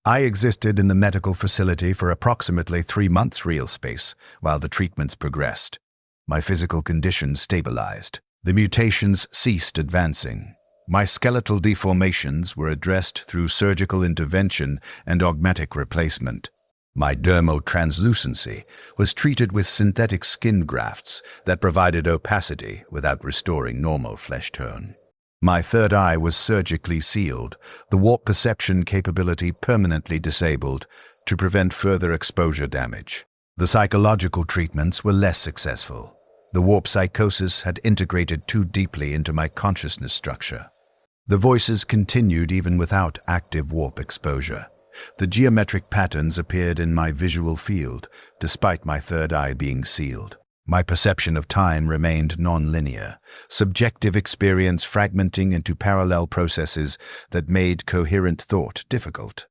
I existed in the medical facility for approximately 3 months real space while the treatments progressed. My physical condition stabilized. The mutations ceased advancing. My skeletal deformations were addressed through surgical intervention and augmetic replacement. My dermotranslucency was treated with synthetic skin grafts that provided opacity without restoring normal flesh tone. My third eye was surgically sealed, the warp perception capability permanently disabled to prevent further exposure damage. The psychological treatments were less successful. The warp psychosis had integrated too deeply into my consciousness structure. The voices continued even without active warp exposure. The geometric patterns appeared in my visual field, despite my third eye being sealed. My perception of time remained non-linear, subjective experience fragmenting into parallel processes that made coherent thought difficult.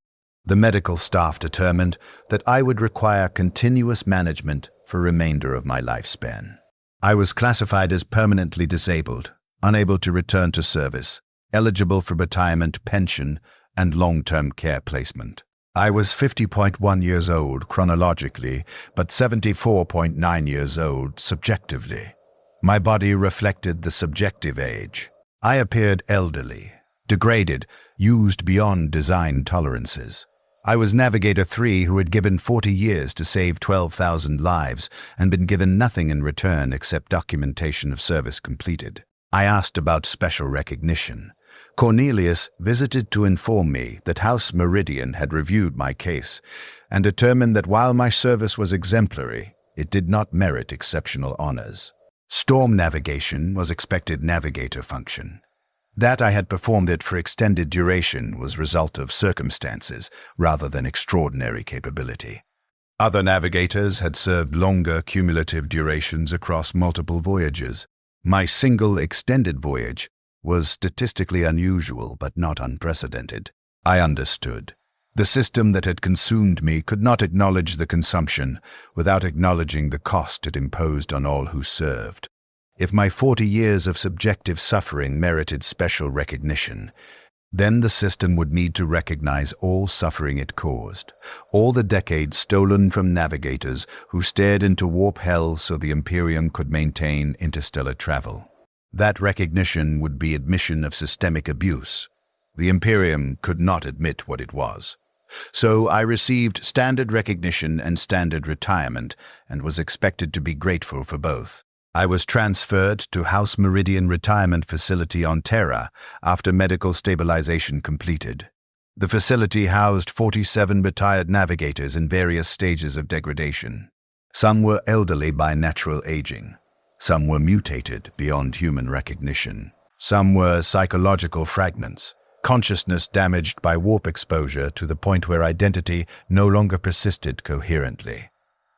The medical staff determined that I would require continuous management for remainder of my lifespan. I was classified as permanently disabled, unable to return to service, eligible for retirement pension and long-term care placement. I was 50.1 years old chronologically, but 74.9 years old subjectively. My body reflected the subjective age. I appeared elderly, degraded, used beyond design tolerances. I was Navigator 3 who had given 40 years to save 12,000 lives and been given nothing in return except documentation of service completed. I asked about special recognition. Cornelius visited to inform me that House Meridian had reviewed my case and determined that while my service was exemplary, it did not merit exceptional honors. Storm navigation was expected navigator function. That I had performed it for extended duration was result of circumstances rather than extraordinary capability. Other navigators had served longer cumulative durations across multiple voyages. My single extended voyage was statistically unusual but not unprecedented. I understood. The system that had consumed me could not acknowledge the consumption without acknowledging the cost it imposed on all who served. If my 40 years of subjective suffering merited special recognition, then the system would need to recognize all suffering it caused, all the decades stolen from navigators who stared into warp hell so the Imperium could maintain interstellar travel. That recognition would be admission of systemic abuse. The Imperium could not admit what it was. So I received standard recognition and standard retirement and was expected to be grateful for both. I was transferred to House Meridian Retirement Facility on Terra after medical stabilization completed. The facility housed 47 retired navigators in various stages of degradation. Some were elderly by natural aging. Some were mutated beyond human recognition. Some were psychological fragments, consciousness damaged by warp exposure to the point where identity no longer persisted coherently.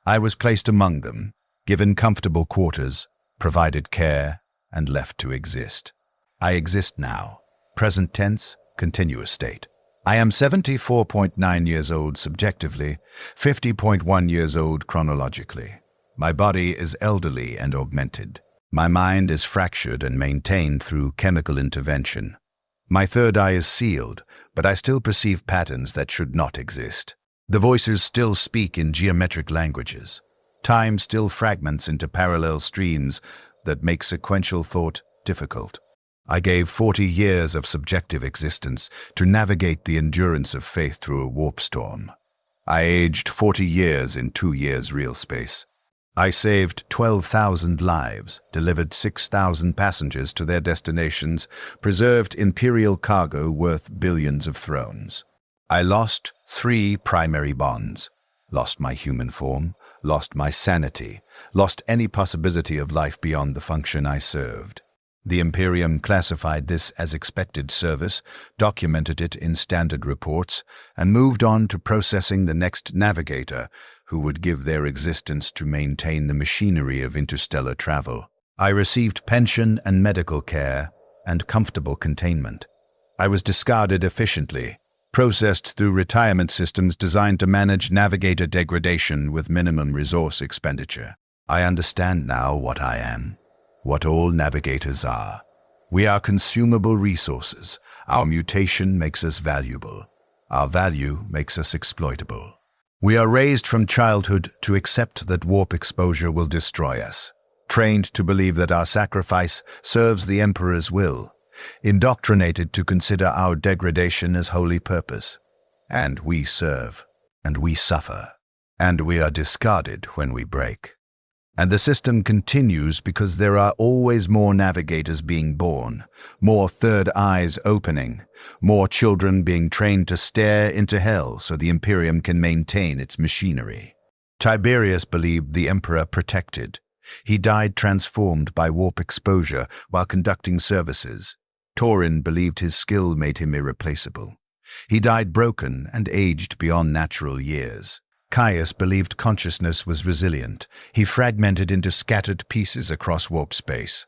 I was placed among them, given comfortable quarters, provided care, and left to exist. I exist now. Present tense, continuous state. I am 74.9 years old subjectively, 50.1 years old chronologically. My body is elderly and augmented. My mind is fractured and maintained through chemical intervention. My third eye is sealed, but I still perceive patterns that should not exist. The voices still speak in geometric languages. Time still fragments into parallel streams that make sequential thought difficult. I gave 40 years of subjective existence to navigate the endurance of faith through a warp storm. I aged 40 years in 2 years real space. I saved 12,000 lives, delivered 6,000 passengers to their destinations, preserved imperial cargo worth billions of thrones. I lost 3 primary bonds. Lost my human form, lost my sanity, lost any possibility of life beyond the function I served. The Imperium classified this as expected service, documented it in standard reports, and moved on to processing the next navigator who would give their existence to maintain the machinery of interstellar travel. I received pension and medical care and comfortable containment. I was discarded efficiently, processed through retirement systems designed to manage navigator degradation with minimum resource expenditure. I understand now what I am, what all navigators are. We are consumable resources. Our mutation makes us valuable. Our value makes us exploitable. We are raised from childhood to accept that warp exposure will destroy us, trained to believe that our sacrifice serves the Emperor's will, indoctrinated to consider our degradation as holy purpose. And we serve, and we suffer, and we are discarded when we break. And the system continues because there are always more navigators being born, more third eyes opening, more children being trained to stare into hell so the Imperium can maintain its machinery. Tiberius believed the Emperor protected. He died transformed by warp exposure while conducting services. Taurin believed his skill made him irreplaceable. He died broken and aged beyond natural years. Caius believed consciousness was resilient. He fragmented into scattered pieces across warp space.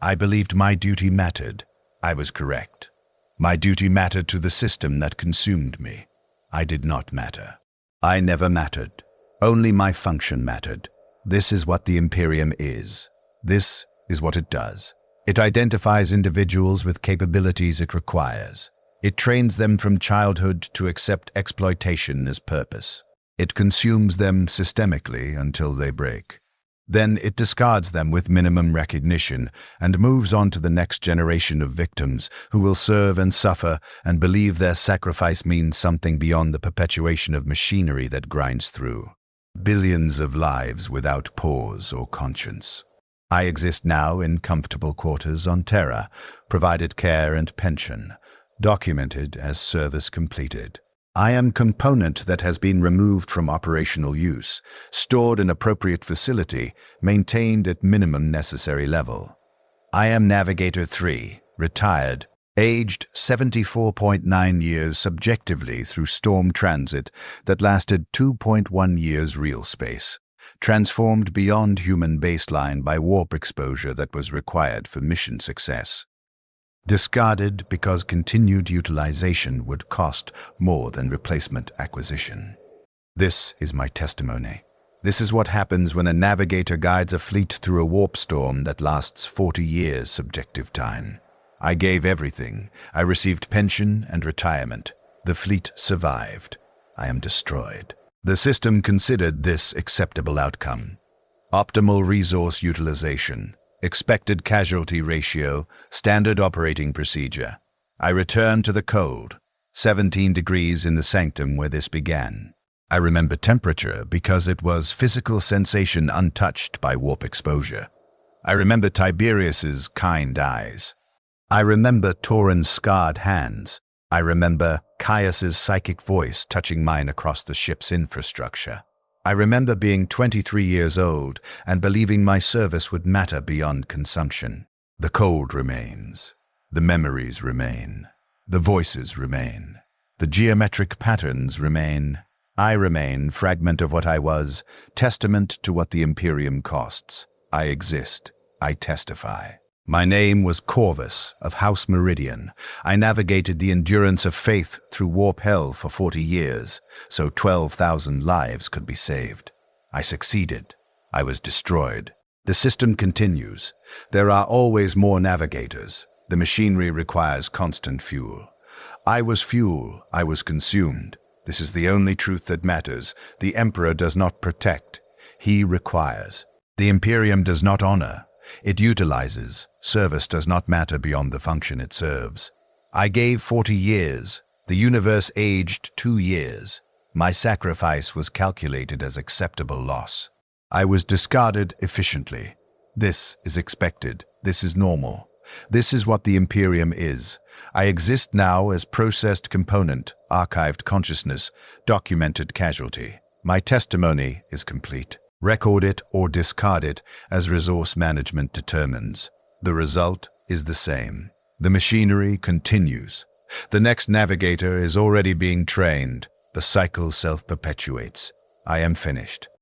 I believed my duty mattered. I was correct. My duty mattered to the system that consumed me. I did not matter. I never mattered. Only my function mattered. This is what the Imperium is. This is what it does. It identifies individuals with capabilities it requires. It trains them from childhood to accept exploitation as purpose. It consumes them systemically until they break. Then it discards them with minimum recognition and moves on to the next generation of victims who will serve and suffer and believe their sacrifice means something beyond the perpetuation of machinery that grinds through. Billions of lives without pause or conscience. I exist now in comfortable quarters on Terra, provided care and pension, documented as service completed. I am component that has been removed from operational use, stored in appropriate facility, maintained at minimum necessary level. I am Navigator 3, retired, aged 74.9 years subjectively through storm transit that lasted 2.1 years real space, transformed beyond human baseline by warp exposure that was required for mission success. Discarded because continued utilization would cost more than replacement acquisition. This is my testimony. This is what happens when a navigator guides a fleet through a warp storm that lasts 40 years subjective time. I gave everything. I received pension and retirement. The fleet survived. I am destroyed. The system considered this acceptable outcome. Optimal resource utilization. Expected casualty ratio, standard operating procedure. I return to the cold, 17 degrees in the sanctum where this began. I remember temperature because it was physical sensation untouched by warp exposure. I remember Tiberius's kind eyes. I remember Tauren's scarred hands. I remember Caius's psychic voice touching mine across the ship's infrastructure. I remember being 23 years old and believing my service would matter beyond consumption. The cold remains. The memories remain. The voices remain. The geometric patterns remain. I remain, fragment of what I was, testament to what the Imperium costs. I exist. I testify. My name was Corvus of House Meridian. I navigated the endurance of faith through warp hell for 40 years, so 12,000 lives could be saved. I succeeded. I was destroyed. The system continues. There are always more navigators. The machinery requires constant fuel. I was fuel. I was consumed. This is the only truth that matters. The Emperor does not protect. He requires. The Imperium does not honor. It utilizes. Service does not matter beyond the function it serves. I gave 40 years. The universe aged 2 years. My sacrifice was calculated as acceptable loss. I was discarded efficiently. This is expected. This is normal. This is what the Imperium is. I exist now as processed component, archived consciousness, documented casualty. My testimony is complete. Record it or discard it as resource management determines. The result is the same. The machinery continues. The next navigator is already being trained. The cycle self-perpetuates. I am finished.